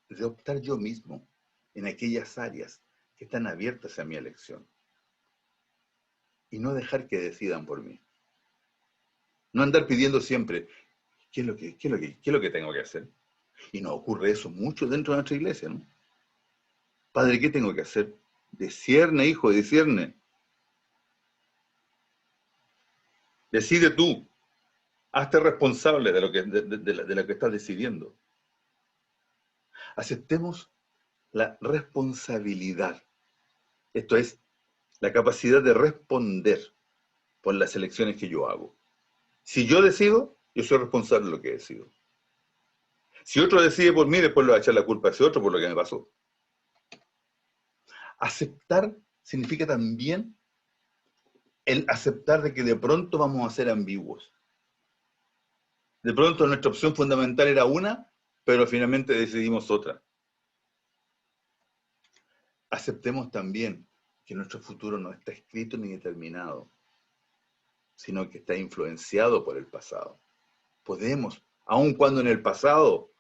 de optar yo mismo en aquellas áreas que están abiertas a mi elección. Y no dejar que decidan por mí. No andar pidiendo siempre, ¿qué es lo que tengo que hacer? Y nos ocurre eso mucho dentro de nuestra iglesia, ¿no? Padre, ¿qué tengo que hacer? Discierne, hijo, discierne. Decide tú. Hazte responsable de lo que estás decidiendo. Aceptemos la responsabilidad. Esto es, la capacidad de responder por las elecciones que yo hago. Si yo decido, yo soy responsable de lo que decido. Si otro decide por mí, después le va a echar la culpa a ese otro por lo que me pasó. Aceptar significa también el aceptar de que de pronto vamos a ser ambiguos. De pronto nuestra opción fundamental era una, pero finalmente decidimos otra. Aceptemos también que nuestro futuro no está escrito ni determinado, sino que está influenciado por el pasado. Podemos, aun cuando en el pasado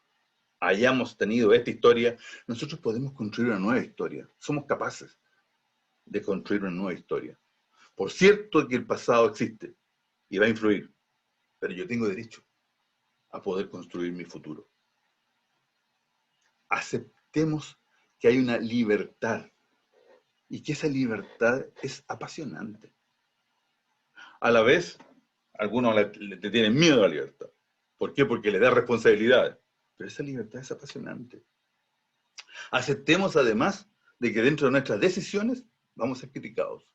hayamos tenido esta historia, nosotros podemos construir una nueva historia. Somos capaces de construir una nueva historia. Por cierto que el pasado existe y va a influir, pero yo tengo derecho a poder construir mi futuro. Aceptemos que hay una libertad y que esa libertad es apasionante. A la vez, algunos le tienen miedo a la libertad. ¿Por qué? Porque le da responsabilidades. Pero esa libertad es apasionante. Aceptemos además de que dentro de nuestras decisiones vamos a ser criticados.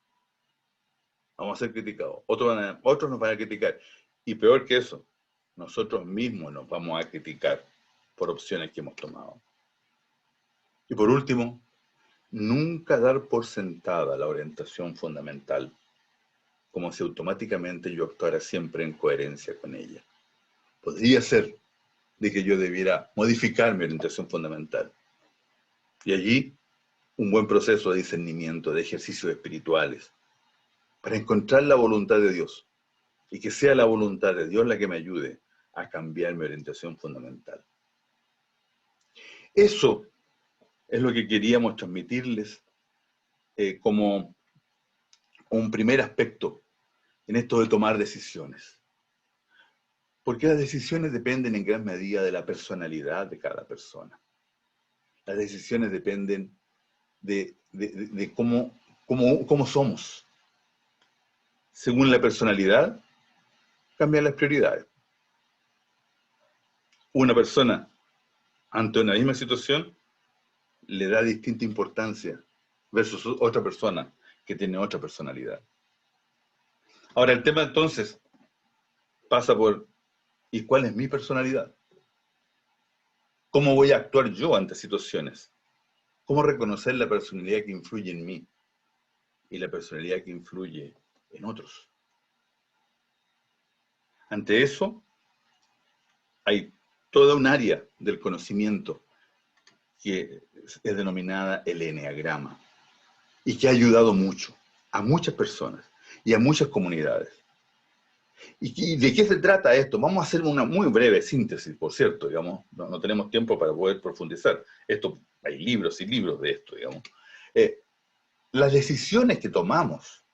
Vamos a ser criticados. Otros nos van a criticar. Y peor que eso, nosotros mismos nos vamos a criticar por opciones que hemos tomado. Y por último, nunca dar por sentada la orientación fundamental, como si automáticamente yo actuara siempre en coherencia con ella. Podría ser de que yo debiera modificar mi orientación fundamental. Y allí, un buen proceso de discernimiento, de ejercicios espirituales, para encontrar la voluntad de Dios, y que sea la voluntad de Dios la que me ayude a cambiar mi orientación fundamental. Eso es lo que queríamos transmitirles como un primer aspecto en esto de tomar decisiones. Porque las decisiones dependen en gran medida de la personalidad de cada persona. Las decisiones dependen de cómo somos. Según la personalidad, cambian las prioridades. Una persona ante una misma situación le da distinta importancia versus otra persona que tiene otra personalidad. Ahora, el tema entonces pasa por, ¿y cuál es mi personalidad? ¿Cómo voy a actuar yo ante situaciones? ¿Cómo reconocer la personalidad que influye en mí y la personalidad que influye en otros? Ante eso, hay toda un área del conocimiento que es denominada el eneagrama y que ha ayudado mucho a muchas personas y a muchas comunidades. ¿Y de qué se trata esto? Vamos a hacer una muy breve síntesis, por cierto, digamos, no tenemos tiempo para poder profundizar. Esto, hay libros y libros de esto, digamos. Las decisiones que tomamos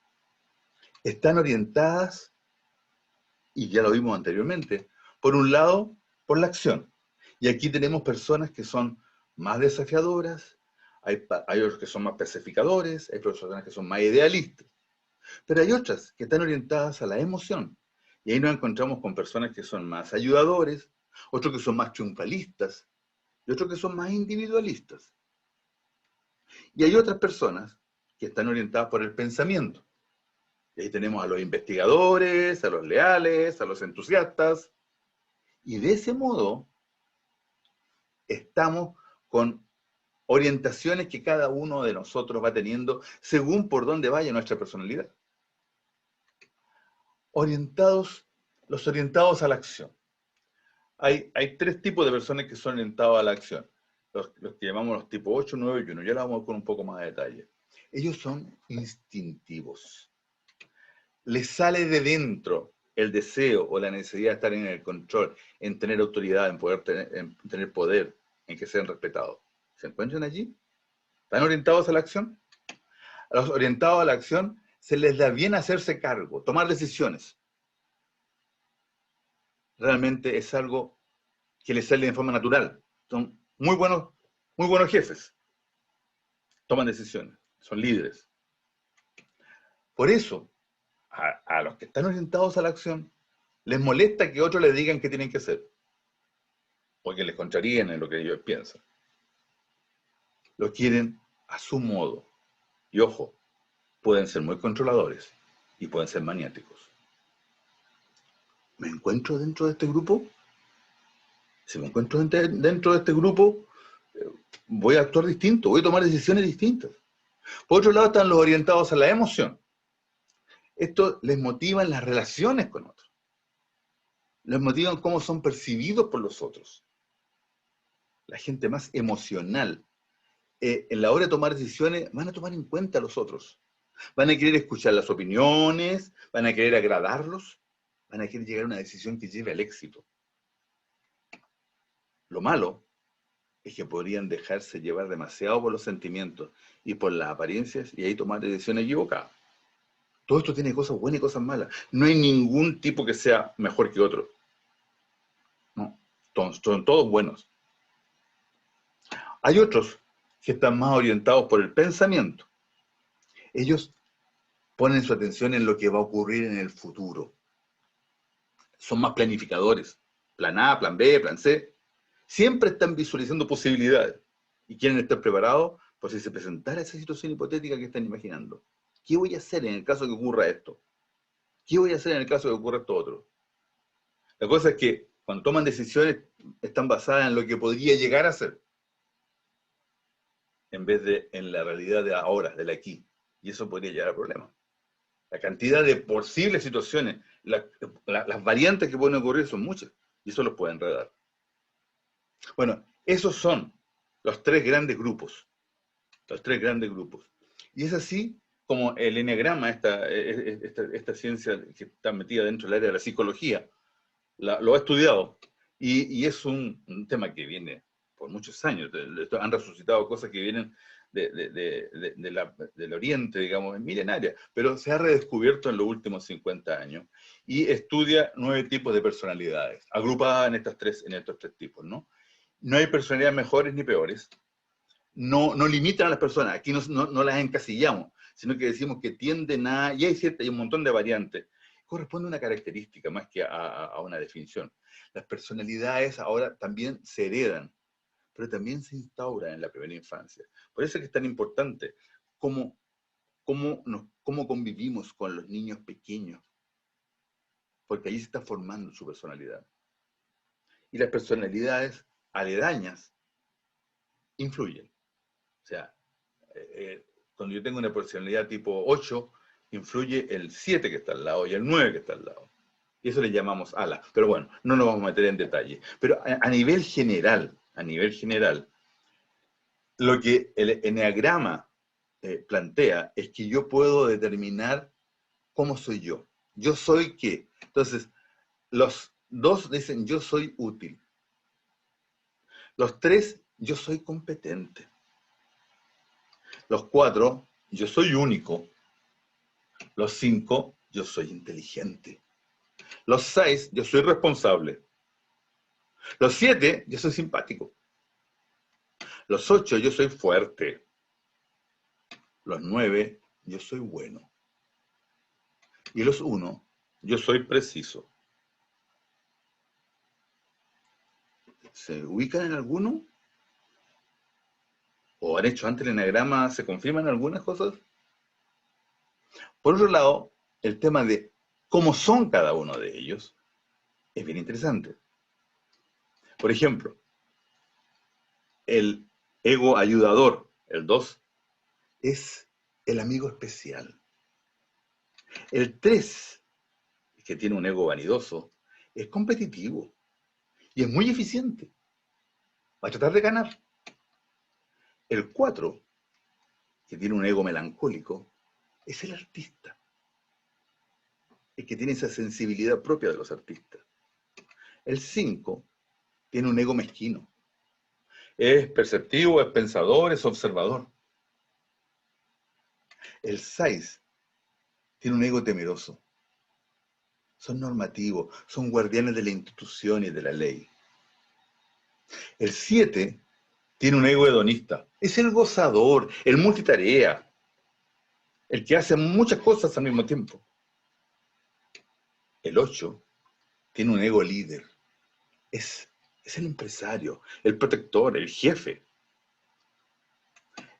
están orientadas, y ya lo vimos anteriormente, por un lado, por la acción. Y aquí tenemos personas que son más desafiadoras, hay otros que son más pacificadores, hay personas que son más idealistas. Pero hay otras que están orientadas a la emoción. Y ahí nos encontramos con personas que son más ayudadores, otros que son más triunfalistas, y otros que son más individualistas. Y hay otras personas que están orientadas por el pensamiento. Y ahí tenemos a los investigadores, a los leales, a los entusiastas. Y de ese modo estamos con orientaciones que cada uno de nosotros va teniendo según por dónde vaya nuestra personalidad. Los orientados a la acción. Hay tres tipos de personas que son orientados a la acción. Los que llamamos los tipos 8, 9 y 1. Ya lo vamos a ver con un poco más de detalle. Ellos son instintivos. Les sale de dentro el deseo o la necesidad de estar en el control, en tener autoridad, en tener poder, en que sean respetados. ¿Se encuentran allí? ¿Están orientados a la acción? A los orientados a la acción se les da bien hacerse cargo, tomar decisiones. Realmente es algo que les sale de forma natural. Son muy buenos jefes. Toman decisiones, son líderes. Por eso, a los que están orientados a la acción, les molesta que otros les digan qué tienen que hacer, porque les contrarían en lo que ellos piensan. Lo quieren a su modo. Y ojo, pueden ser muy controladores y pueden ser maniáticos. ¿Me encuentro dentro de este grupo? Si me encuentro dentro de este grupo, voy a actuar distinto, voy a tomar decisiones distintas. Por otro lado están los orientados a la emoción. Esto les motiva en las relaciones con otros. Les motiva en cómo son percibidos por los otros. La gente más emocional, en la hora de tomar decisiones, van a tomar en cuenta a los otros. Van a querer escuchar las opiniones, van a querer agradarlos, van a querer llegar a una decisión que lleve al éxito. Lo malo es que podrían dejarse llevar demasiado por los sentimientos y por las apariencias y ahí tomar decisiones equivocadas. Todo esto tiene cosas buenas y cosas malas. No hay ningún tipo que sea mejor que otro. No, son todos buenos. Hay otros que están más orientados por el pensamiento. Ellos ponen su atención en lo que va a ocurrir en el futuro. Son más planificadores. Plan A, plan B, plan C. Siempre están visualizando posibilidades y quieren estar preparados por si se presentara esa situación hipotética que están imaginando. ¿Qué voy a hacer en el caso que ocurra esto? ¿Qué voy a hacer en el caso que ocurra esto otro? La cosa es que cuando toman decisiones están basadas en lo que podría llegar a ser, en vez de en la realidad de ahora, del aquí. Y eso podría llegar a problemas. La cantidad de posibles situaciones, las variantes que pueden ocurrir son muchas, y eso los puede enredar. Bueno, esos son los tres grandes grupos. Los tres grandes grupos. Y es así como el eneagrama, esta ciencia que está metida dentro del área de la psicología, lo ha estudiado. Y es un tema que viene por muchos años. Han resucitado cosas que vienen del Oriente, digamos, milenaria, pero se ha redescubierto en los últimos 50 años y estudia 9 tipos de personalidades, agrupadas en estos tres tipos, ¿no? No hay personalidades mejores ni peores, no limitan a las personas, aquí no las encasillamos, sino que decimos que tienden a, y hay un montón de variantes, corresponde a una característica más que a una definición. Las personalidades ahora también se heredan, pero también se instauran en la primera infancia. Por eso es que es tan importante cómo convivimos con los niños pequeños, porque ahí se está formando su personalidad. Y las personalidades aledañas influyen. O sea, cuando yo tengo una personalidad tipo 8, influye el 7 que está al lado y el 9 que está al lado. Y eso le llamamos ala. Pero bueno, no nos vamos a meter en detalle. Pero a nivel general, lo que el eneagrama plantea es que yo puedo determinar cómo soy yo. ¿Yo soy qué? Entonces, los 2 dicen yo soy útil. Los 3, yo soy competente. Los 4, yo soy único. Los 5, yo soy inteligente. Los 6, yo soy responsable. Los 7, yo soy simpático. Los 8, yo soy fuerte. Los 9, yo soy bueno. Y los 1, yo soy preciso. ¿Se ubican en alguno? ¿O han hecho antes el eneagrama? ¿Se confirman algunas cosas? Por otro lado, el tema de cómo son cada uno de ellos es bien interesante. Por ejemplo, el ego ayudador, el 2, es el amigo especial. El 3, que tiene un ego vanidoso, es competitivo y es muy eficiente. Va a tratar de ganar. El 4, que tiene un ego melancólico, es el artista. El que tiene esa sensibilidad propia de los artistas. El 5 tiene un ego mezquino. Es perceptivo, es pensador, es observador. El 6 tiene un ego temeroso. Son normativos, son guardianes de la institución y de la ley. El 7 tiene un ego hedonista. Es el gozador, el multitarea, el que hace muchas cosas al mismo tiempo. El 8 tiene un ego líder. Es el empresario, el protector, el jefe.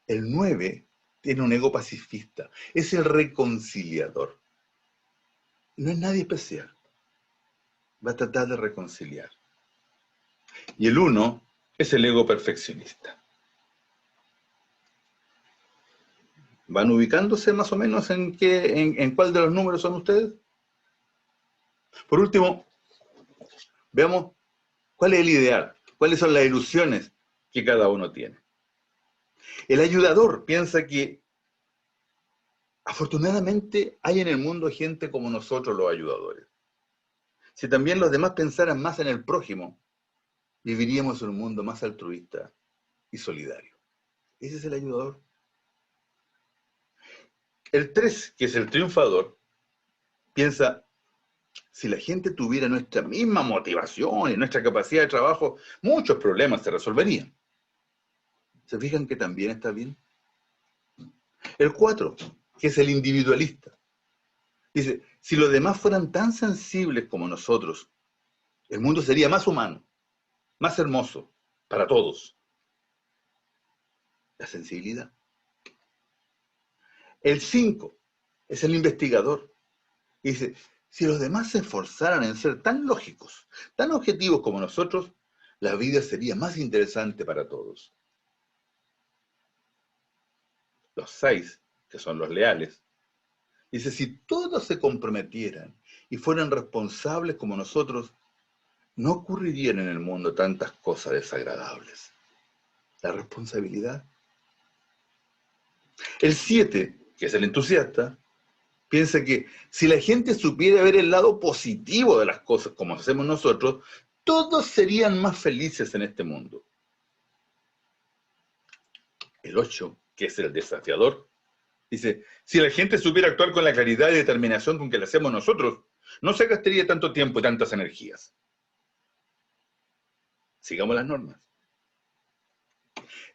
El 9 tiene un ego pacifista. Es el reconciliador. No es nadie especial. Va a tratar de reconciliar. Y el 1 es el ego perfeccionista. ¿Van ubicándose más o menos en cuál de los números son ustedes? Por último, veamos cuál es el ideal, cuáles son las ilusiones que cada uno tiene. El ayudador piensa que afortunadamente hay en el mundo gente como nosotros los ayudadores. Si también los demás pensaran más en el prójimo, viviríamos en un mundo más altruista y solidario. Ese es el ayudador. El 3, que es el triunfador, piensa, si la gente tuviera nuestra misma motivación y nuestra capacidad de trabajo, muchos problemas se resolverían. ¿Se fijan que también está bien? El 4, que es el individualista, dice, si los demás fueran tan sensibles como nosotros, el mundo sería más humano, más hermoso, para todos. La sensibilidad. El 5 es el investigador. Dice, si los demás se esforzaran en ser tan lógicos, tan objetivos como nosotros, la vida sería más interesante para todos. Los 6, que son los leales, dice, si todos se comprometieran y fueran responsables como nosotros, no ocurrirían en el mundo tantas cosas desagradables. La responsabilidad. El 7 que es el entusiasta, piensa que si la gente supiera ver el lado positivo de las cosas como hacemos nosotros, todos serían más felices en este mundo. El 8, que es el desafiador, dice, si la gente supiera actuar con la claridad y determinación con que lo hacemos nosotros, no se gastaría tanto tiempo y tantas energías. Sigamos las normas.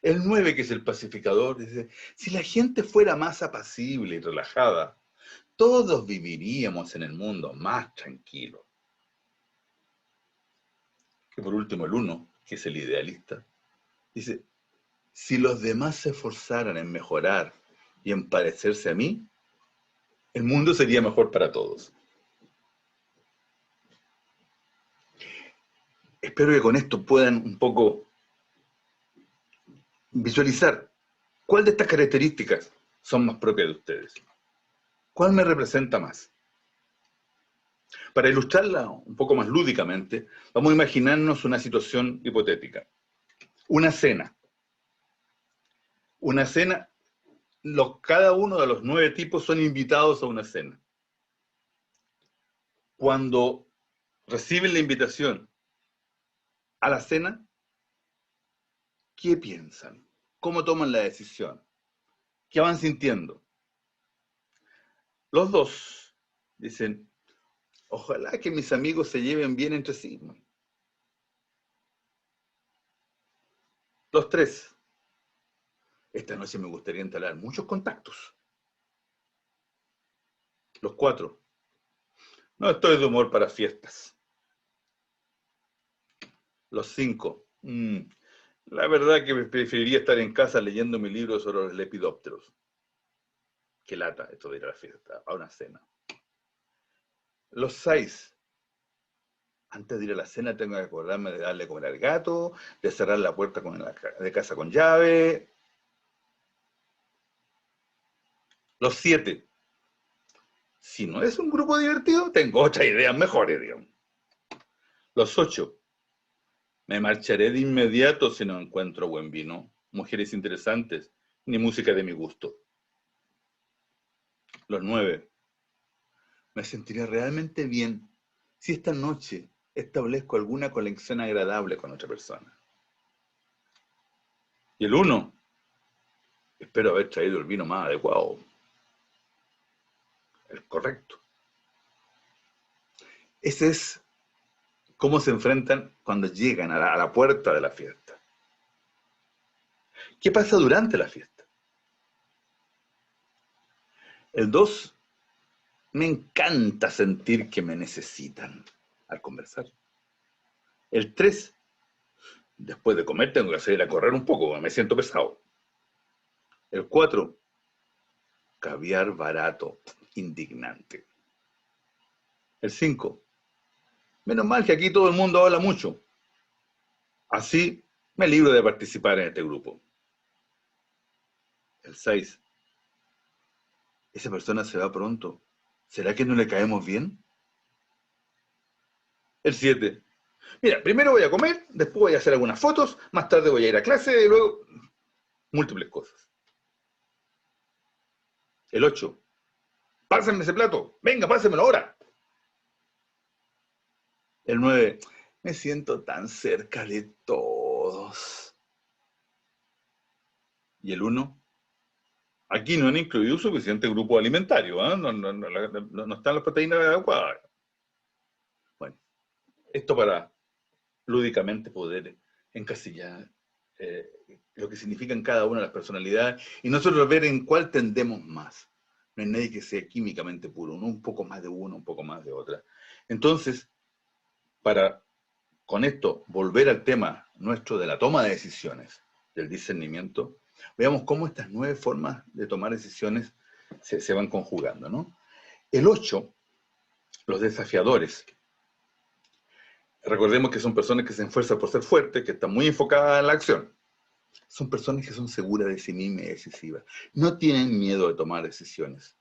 El 9, que es el pacificador, dice, si la gente fuera más apacible y relajada, todos viviríamos en el mundo más tranquilo. Y por último, el 1, que es el idealista, dice, si los demás se esforzaran en mejorar y en parecerse a mí, el mundo sería mejor para todos. Espero que con esto puedan un poco visualizar cuál de estas características son más propias de ustedes. ¿Cuál me representa más? Para ilustrarla un poco más lúdicamente, vamos a imaginarnos una situación hipotética. Una cena. Una cena, cada uno de los 9 tipos son invitados a una cena. Cuando reciben la invitación a la cena, ¿qué piensan? ¿Cómo toman la decisión? ¿Qué van sintiendo? Los 2 dicen, ojalá que mis amigos se lleven bien entre sí. Los 3, esta noche me gustaría entablar muchos contactos. Los 4, no estoy de humor para fiestas. Los 5, la verdad que preferiría estar en casa leyendo mi libro sobre los lepidópteros. Qué lata esto de ir a la fiesta, a una cena. Los 6, antes de ir a la cena tengo que acordarme de darle comer al gato, de cerrar la puerta de casa con llave. Los 7, si no es un grupo divertido, tengo otras ideas mejores, digamos. Los 8, me marcharé de inmediato si no encuentro buen vino, mujeres interesantes, ni música de mi gusto. Los 9, me sentiría realmente bien si esta noche establezco alguna conexión agradable con otra persona. Y el 1, espero haber traído el vino más adecuado, el correcto. Ese es cómo se enfrentan cuando llegan a la puerta de la fiesta. ¿Qué pasa durante la fiesta? El 2, me encanta sentir que me necesitan al conversar. El 3, después de comer tengo que salir a correr un poco, me siento pesado. El 4, caviar barato, indignante. El 5, menos mal que aquí todo el mundo habla mucho. Así me libro de participar en este grupo. El 6, esa persona se va pronto. ¿Será que no le caemos bien? El 7, mira, primero voy a comer, después voy a hacer algunas fotos, más tarde voy a ir a clase y luego múltiples cosas. El 8, pásenme ese plato, venga, pásenmelo ahora. El 9, me siento tan cerca de todos. Y el 1, aquí no han incluido suficiente grupo alimentario, ¿eh? No están las proteínas adecuadas. Bueno, esto para lúdicamente poder encasillar lo que significan cada una de las personalidades y nosotros ver en cuál tendemos más. No hay nadie que sea químicamente puro, ¿no? Un poco más de una, un poco más de otra. Entonces, para con esto volver al tema nuestro de la toma de decisiones, del discernimiento, veamos cómo estas 9 formas de tomar decisiones se van conjugando, ¿no? El 8, los desafiadores. Recordemos que son personas que se esfuerzan por ser fuertes, que están muy enfocadas en la acción. Son personas que son seguras de sí mismas y decisivas. No tienen miedo de tomar decisiones,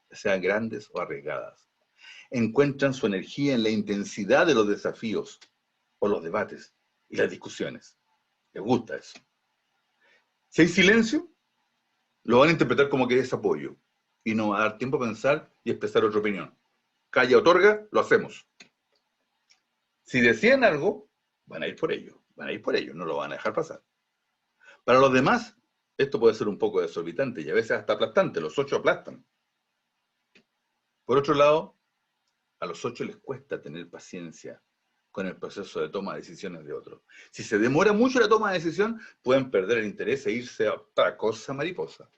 sean grandes o arriesgadas. Encuentran su energía en la intensidad de los desafíos o los debates y las discusiones. Les gusta eso. Si hay silencio, lo van a interpretar como que es apoyo. y no va a dar tiempo a pensar y expresar otra opinión. Calla, otorga, lo hacemos. Si deciden algo, van a ir por ello, no lo van a dejar pasar. Para los demás, esto puede ser un poco desorbitante y a veces hasta aplastante, los 8 aplastan. Por otro lado, a los 8 les cuesta tener paciencia con el proceso de toma de decisiones de otros. Si se demora mucho la toma de decisión, pueden perder el interés e irse a otra cosa mariposa.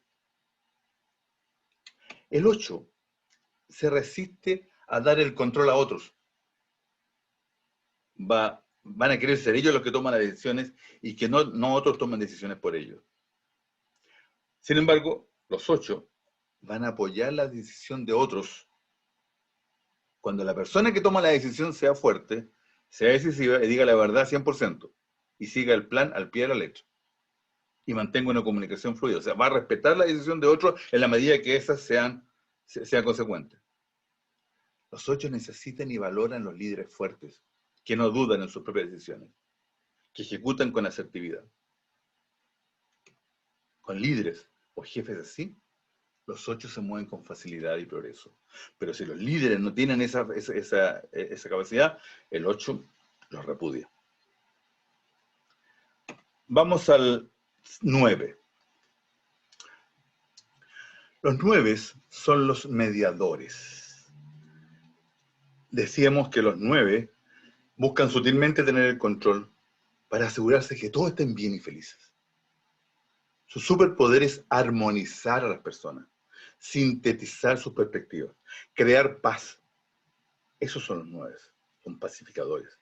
El 8 se resiste a dar el control a otros. Van a querer ser ellos los que toman las decisiones y que no otros tomen decisiones por ellos. Sin embargo, los 8 van a apoyar la decisión de otros cuando la persona que toma la decisión sea fuerte, sea decisiva y diga la verdad 100% y siga el plan al pie de la letra y mantenga una comunicación fluida. O sea, va a respetar la decisión de otros en la medida que esas sean consecuentes. Los 8 necesitan y valoran los líderes fuertes, que no dudan en sus propias decisiones, que ejecutan con asertividad. Con líderes o jefes así, los 8 se mueven con facilidad y progreso. Pero si los líderes no tienen esa capacidad, el 8 los repudia. Vamos al 9. Los 9 son los mediadores. Decíamos que los 9 buscan sutilmente tener el control para asegurarse que todos estén bien y felices. Su superpoder es armonizar a las personas, sintetizar sus perspectivas, crear paz. Esos son los 9, son pacificadores.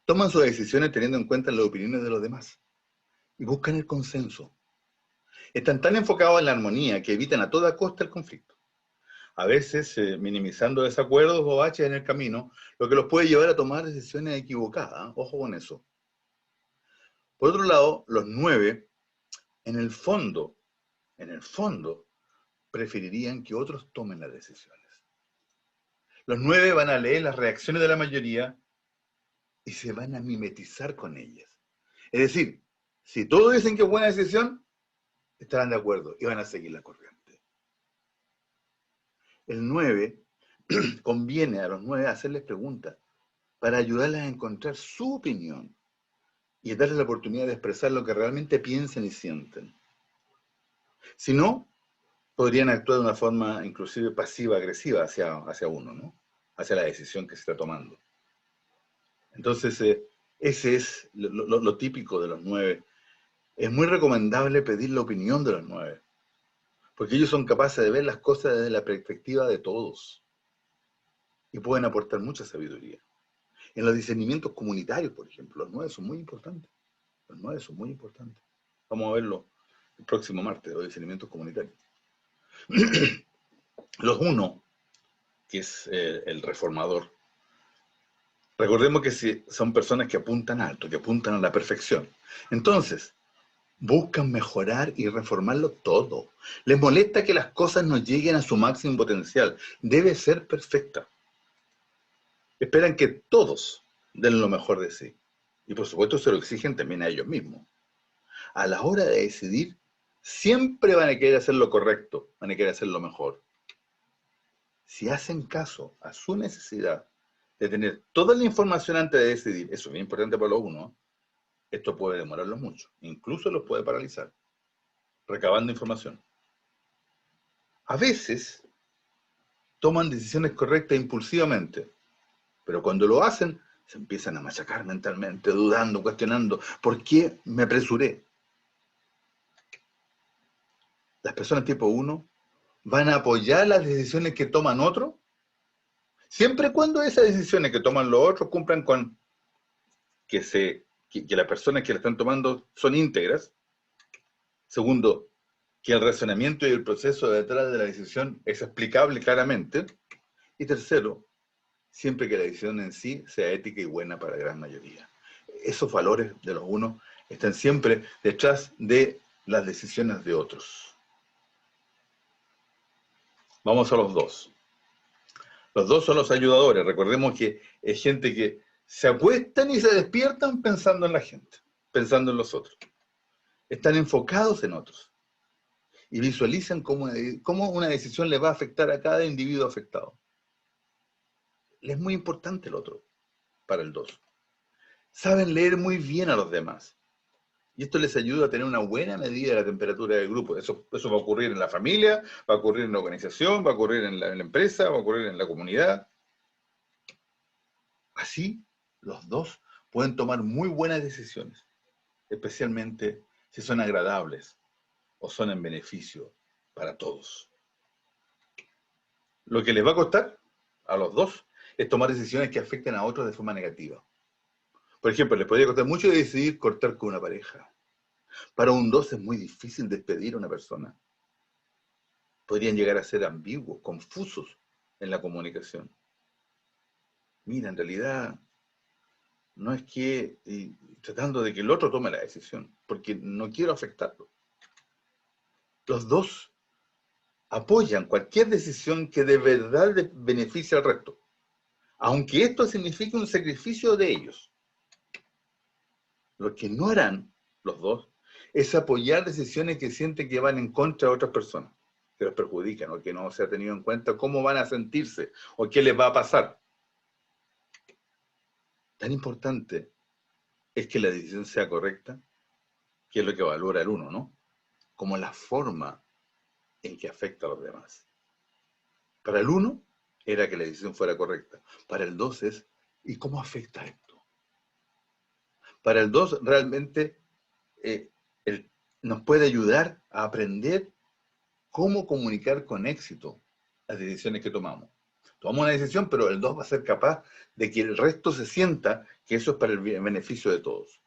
Toman sus decisiones teniendo en cuenta las opiniones de los demás y buscan el consenso. Están tan enfocados en la armonía que evitan a toda costa el conflicto. A veces minimizando desacuerdos o baches en el camino, lo que los puede llevar a tomar decisiones equivocadas. Ojo con eso. Por otro lado, los 9, en el fondo, preferirían que otros tomen las decisiones. Los 9 van a leer las reacciones de la mayoría y se van a mimetizar con ellas. Es decir, si todos dicen que es buena decisión, estarán de acuerdo y van a seguir la corriente. El 9, conviene a los 9 hacerles preguntas para ayudarles a encontrar su opinión y darles la oportunidad de expresar lo que realmente piensan y sienten. Si no, podrían actuar de una forma inclusive pasiva-agresiva hacia uno, ¿no? Hacia la decisión que se está tomando. Entonces, ese es lo típico de los 9. Es muy recomendable pedir la opinión de los 9, porque ellos son capaces de ver las cosas desde la perspectiva de todos y pueden aportar mucha sabiduría. En los discernimientos comunitarios, por ejemplo, los 9 son muy importantes. Los 9 son muy importantes. Vamos a verlo el próximo martes, los discernimientos comunitarios. Los 1, que es el reformador, recordemos que son personas que apuntan alto, que apuntan a la perfección. Entonces, buscan mejorar y reformarlo todo. Les molesta que las cosas no lleguen a su máximo potencial. Debe ser perfecta. Esperan que todos den lo mejor de sí. Y por supuesto se lo exigen también a ellos mismos. A la hora de decidir, siempre van a querer hacer lo correcto, van a querer hacer lo mejor. Si hacen caso a su necesidad de tener toda la información antes de decidir, eso es bien importante para los 1, esto puede demorarlos mucho, incluso los puede paralizar, recabando información. A veces toman decisiones correctas impulsivamente, pero cuando lo hacen, se empiezan a machacar mentalmente, dudando, cuestionando, ¿por qué me apresuré? Las personas tipo 1 van a apoyar las decisiones que toman otros, siempre y cuando esas decisiones que toman los otros cumplan con que las personas que la están tomando son íntegras. Segundo, que el razonamiento y el proceso detrás de la decisión es explicable claramente. Y tercero, siempre que la decisión en sí sea ética y buena para la gran mayoría. Esos valores de los 1 están siempre detrás de las decisiones de otros. Vamos a los 2. Los 2 son los ayudadores. Recordemos que es gente que se acuestan y se despiertan pensando en la gente, pensando en los otros. Están enfocados en otros. y visualizan cómo una decisión le va a afectar a cada individuo afectado. Les es muy importante el otro, para el 2. Saben leer muy bien a los demás. Y esto les ayuda a tener una buena medida de la temperatura del grupo. Eso va a ocurrir en la familia, va a ocurrir en la organización, va a ocurrir en la empresa, va a ocurrir en la comunidad. Así, los 2 pueden tomar muy buenas decisiones, especialmente si son agradables o son en beneficio para todos. Lo que les va a costar a los 2 es tomar decisiones que afecten a otros de forma negativa. Por ejemplo, les podría costar mucho decidir cortar con una pareja. Para un 2 es muy difícil despedir a una persona. Podrían llegar a ser ambiguos, confusos en la comunicación. Mira, en realidad, no es que tratando de que el otro tome la decisión, porque no quiero afectarlo. Los 2 apoyan cualquier decisión que de verdad beneficie al resto, aunque esto signifique un sacrificio de ellos. Lo que no harán los 2 es apoyar decisiones que sienten que van en contra de otras personas, que los perjudican o que no se ha tenido en cuenta cómo van a sentirse o qué les va a pasar. Tan importante es que la decisión sea correcta, que es lo que valora el 1, ¿no? Como la forma en que afecta a los demás. Para el 1 era que la decisión fuera correcta. Para el 2 es, ¿y cómo afecta esto? Para el 2 realmente nos puede ayudar a aprender cómo comunicar con éxito las decisiones que tomamos. Tomamos una decisión, pero el 2 va a ser capaz de que el resto se sienta que eso es para el beneficio de todos.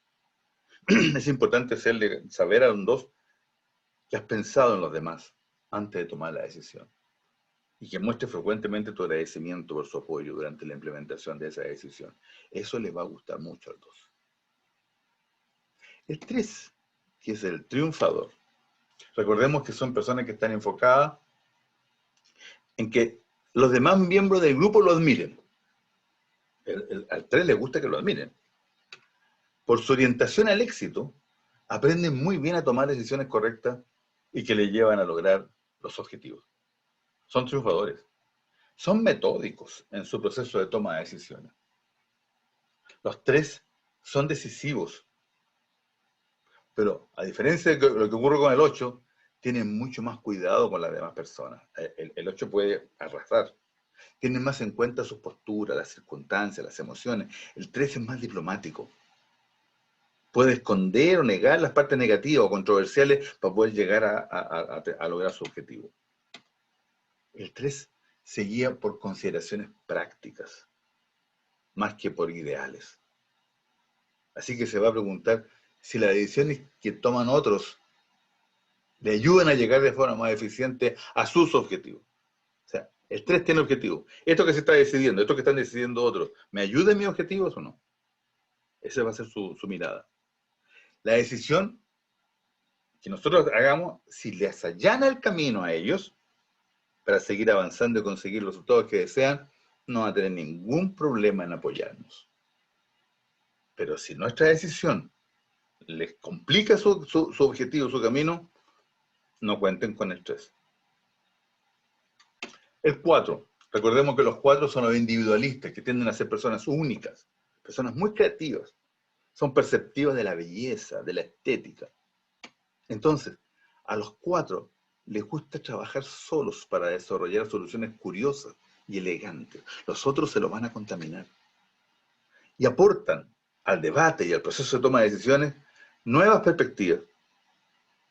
Es importante saber a un 2 que has pensado en los demás antes de tomar la decisión y que muestre frecuentemente tu agradecimiento por su apoyo durante la implementación de esa decisión. Eso le va a gustar mucho al 2. El 3, que es el triunfador. Recordemos que son personas que están enfocadas en que los demás miembros del grupo lo admiren. Al 3 le gusta que lo admiren. Por su orientación al éxito, aprenden muy bien a tomar decisiones correctas y que le llevan a lograr los objetivos. Son triunfadores. Son metódicos en su proceso de toma de decisiones. Los 3 son decisivos. Pero a diferencia de lo que ocurre con el 8, tienen mucho más cuidado con las demás personas. El 8 puede arrasar. Tienen más en cuenta sus posturas, las circunstancias, las emociones. El 3 es más diplomático. Puede esconder o negar las partes negativas o controversiales para poder llegar a lograr su objetivo. El 3 se guía por consideraciones prácticas, más que por ideales. Así que se va a preguntar si las decisiones que toman otros le ayudan a llegar de forma más eficiente a sus objetivos. O sea, el 3 tiene objetivos. Esto que se está decidiendo, esto que están decidiendo otros, ¿me ayuda en mis objetivos o no? Esa va a ser su mirada. La decisión que nosotros hagamos, si les allana el camino a ellos para seguir avanzando y conseguir los resultados que desean, no van a tener ningún problema en apoyarnos. Pero si nuestra decisión les complica su objetivo, su camino, no cuenten con el 3. El 4. Recordemos que los 4 son los individualistas, que tienden a ser personas únicas, personas muy creativas. Son perceptivas de la belleza, de la estética. Entonces, a los 4 les gusta trabajar solos para desarrollar soluciones curiosas y elegantes. Los otros se los van a contaminar. Y aportan al debate y al proceso de toma de decisiones nuevas perspectivas,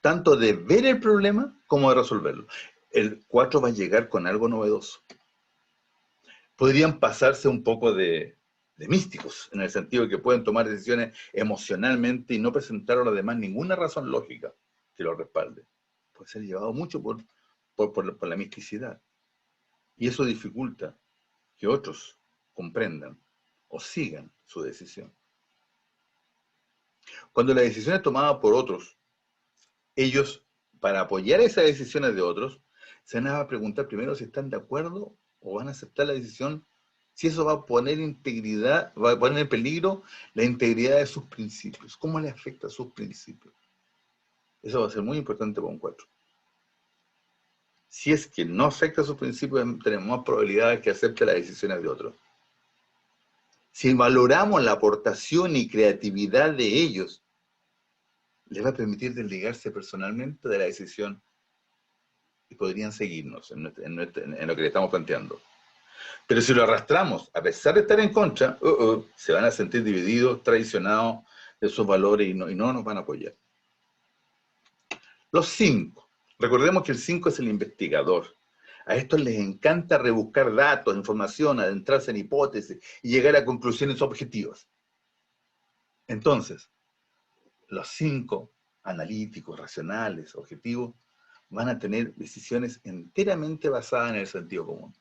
tanto de ver el problema como de resolverlo. El 4 va a llegar con algo novedoso. Podrían pasarse un poco de místicos, en el sentido de que pueden tomar decisiones emocionalmente y no presentar a los demás ninguna razón lógica que los respalde. Puede ser llevado mucho por la misticidad. Y eso dificulta que otros comprendan o sigan su decisión. Cuando la decisión es tomada por otros, ellos, para apoyar esas decisiones de otros, se van a preguntar primero si están de acuerdo o van a aceptar la decisión, si eso va a poner integridad, va a poner en peligro la integridad de sus principios. ¿Cómo le afecta a sus principios? Eso va a ser muy importante para un 4. Si es que no afecta a sus principios, tenemos más probabilidades que acepte las decisiones de otros. Si valoramos la aportación y creatividad de ellos, les va a permitir desligarse personalmente de la decisión y podrían seguirnos en lo que le estamos planteando. Pero si lo arrastramos, a pesar de estar en contra, se van a sentir divididos, traicionados de sus valores y no nos van a apoyar. Los 5. Recordemos que el 5 es el investigador. A estos les encanta rebuscar datos, información, adentrarse en hipótesis y llegar a conclusiones objetivas. Entonces, los 5 analíticos, racionales, objetivos, van a tener decisiones enteramente basadas en el sentido común.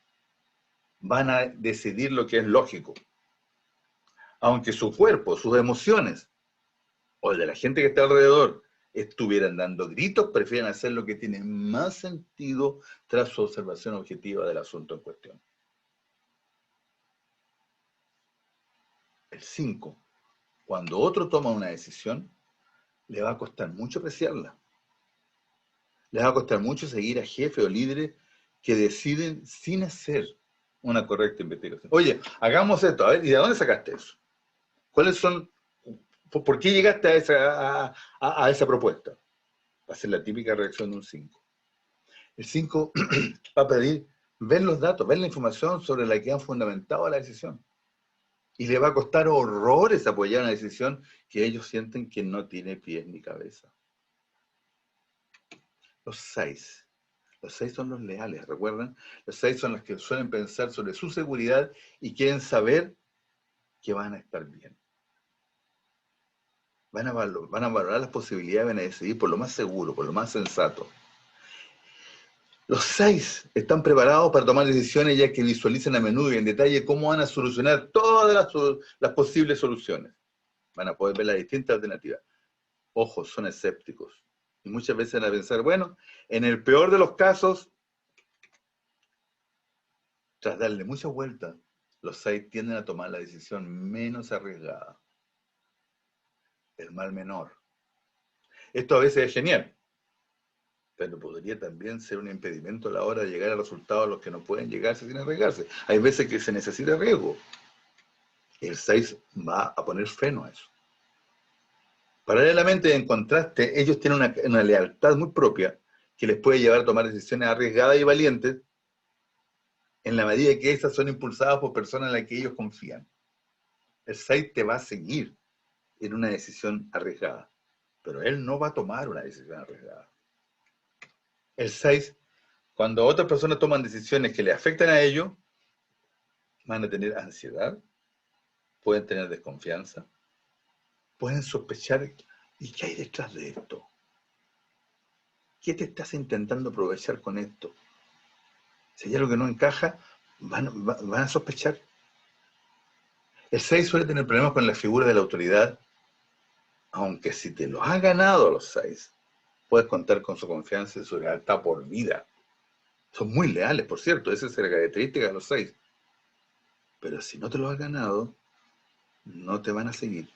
Van a decidir lo que es lógico. Aunque su cuerpo, sus emociones, o el de la gente que está alrededor, estuvieran dando gritos, prefieren hacer lo que tiene más sentido tras su observación objetiva del asunto en cuestión. El 5, cuando otro toma una decisión, le va a costar mucho apreciarla. Le va a costar mucho seguir a jefes o líderes que deciden sin hacer una correcta investigación. Oye, hagamos esto, a ver, ¿y de dónde sacaste eso? ¿Cuáles son, por qué llegaste a esa propuesta? Va a ser la típica reacción de un 5. El 5 va a pedir ver los datos, ver la información sobre la que han fundamentado la decisión. Y le va a costar horrores apoyar una decisión que ellos sienten que no tiene pies ni cabeza. Los 6. Los 6 son los leales, ¿recuerdan? Los 6 son los que suelen pensar sobre su seguridad y quieren saber que van a estar bien. Van a valorar las posibilidades, van a decidir por lo más seguro, por lo más sensato. Los 6 están preparados para tomar decisiones ya que visualizan a menudo y en detalle cómo van a solucionar todas las posibles soluciones. Van a poder ver las distintas alternativas. Ojo, son escépticos. Y muchas veces van a pensar, bueno, en el peor de los casos, tras darle muchas vueltas, los 6 tienden a tomar la decisión menos arriesgada. El mal menor. Esto a veces es genial, pero podría también ser un impedimento a la hora de llegar a resultados a los que no pueden llegarse sin arriesgarse. Hay veces que se necesita riesgo. El 6 va a poner freno a eso. Paralelamente, en contraste, ellos tienen una lealtad muy propia que les puede llevar a tomar decisiones arriesgadas y valientes en la medida que esas son impulsadas por personas en las que ellos confían. El 6 te va a seguir en una decisión arriesgada, pero él no va a tomar una decisión arriesgada. El 6, cuando otras personas toman decisiones que le afectan a ellos, van a tener ansiedad, pueden tener desconfianza, pueden sospechar, ¿y qué hay detrás de esto? ¿Qué te estás intentando aprovechar con esto? Si hay algo que no encaja, van a sospechar. El 6 suele tener problemas con la figura de la autoridad, aunque si te lo has ganado a los 6, puedes contar con su confianza y su lealtad por vida. Son muy leales, por cierto, esa es la característica de los 6. Pero si no te lo has ganado, no te van a seguir.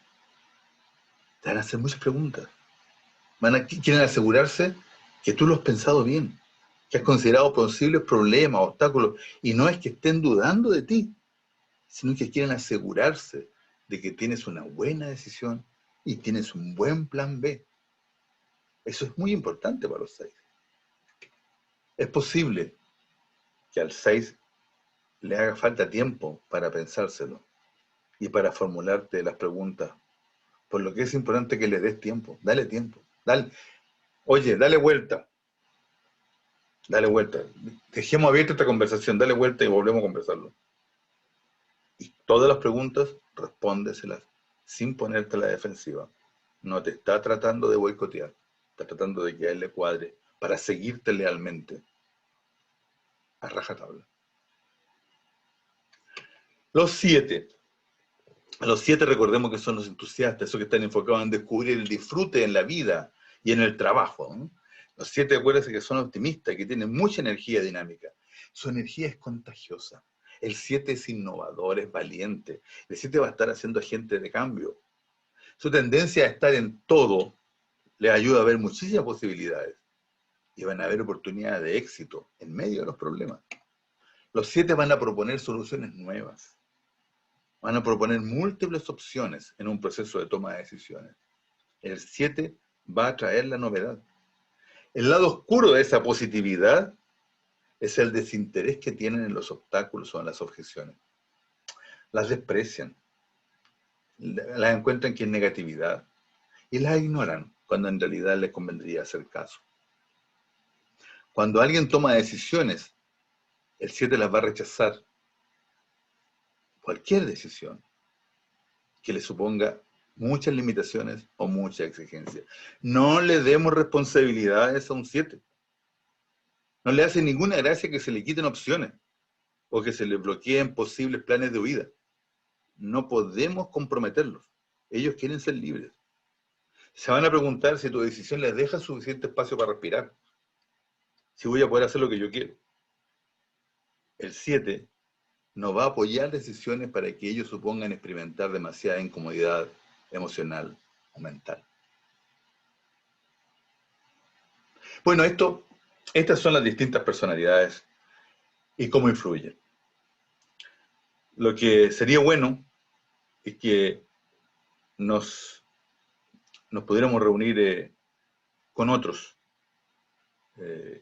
Te van a hacer muchas preguntas. Quieren asegurarse que tú lo has pensado bien, que has considerado posibles problemas, obstáculos, y no es que estén dudando de ti, sino que quieren asegurarse de que tienes una buena decisión y tienes un buen plan B. Eso es muy importante para los 6. Es posible que al 6 le haga falta tiempo para pensárselo y para formularte las preguntas, por lo que es importante que le des tiempo. Dale tiempo. Oye, dale vuelta. Dale vuelta. Dejemos abierta esta conversación, dale vuelta y volvemos a conversarlo. Y todas las preguntas, respóndeselas sin ponerte a la defensiva. No te está tratando de boicotear, está tratando de que a él le cuadre para seguirte lealmente. A rajatabla. Los 7. Los 7 recordemos que son los entusiastas, esos que están enfocados en descubrir el disfrute en la vida y en el trabajo, ¿no? Los 7, acuérdense que son optimistas, que tienen mucha energía dinámica. Su energía es contagiosa. El 7 es innovador, es valiente. El 7 va a estar haciendo agente de cambio. Su tendencia a estar en todo le ayuda a ver muchísimas posibilidades. y van a haber oportunidades de éxito en medio de los problemas. Los 7 van a proponer soluciones nuevas. Van a proponer múltiples opciones en un proceso de toma de decisiones. El 7 va a traer la novedad. El lado oscuro de esa positividad es el desinterés que tienen en los obstáculos o en las objeciones. Las desprecian, las encuentran que es negatividad y las ignoran cuando en realidad les convendría hacer caso. Cuando alguien toma decisiones, el 7 las va a rechazar. Cualquier decisión que le suponga muchas limitaciones o mucha exigencia. No le demos responsabilidades a un 7. No le hace ninguna gracia que se le quiten opciones o que se le bloqueen posibles planes de huida. No podemos comprometerlos. Ellos quieren ser libres. Se van a preguntar si tu decisión les deja suficiente espacio para respirar. Si voy a poder hacer lo que yo quiero. El 7 no va a apoyar decisiones para que ellos supongan experimentar demasiada incomodidad emocional o mental. Bueno, estas son las distintas personalidades y cómo influyen. Lo que sería bueno es que nos pudiéramos reunir con otros,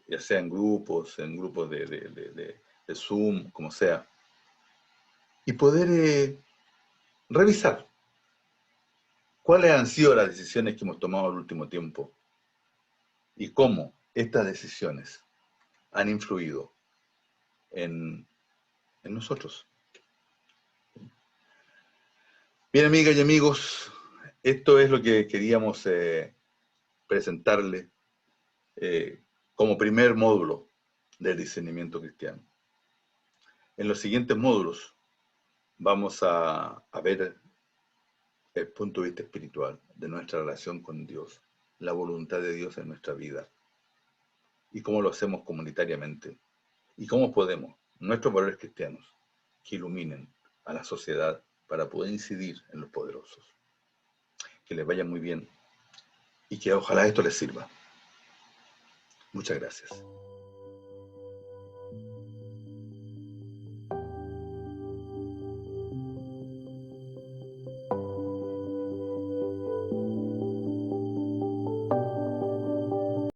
ya sea en grupos de Zoom, como sea, y poder revisar cuáles han sido las decisiones que hemos tomado en el último tiempo y cómo estas decisiones han influido en nosotros. Bien, amigas y amigos, esto es lo que queríamos presentarles como primer módulo del discernimiento cristiano. En los siguientes módulos vamos a ver el punto de vista espiritual de nuestra relación con Dios, la voluntad de Dios en nuestra vida y cómo lo hacemos comunitariamente y cómo podemos, nuestros valores cristianos, que iluminen a la sociedad para poder incidir en los poderosos. Que les vaya muy bien y que ojalá esto les sirva. Muchas gracias.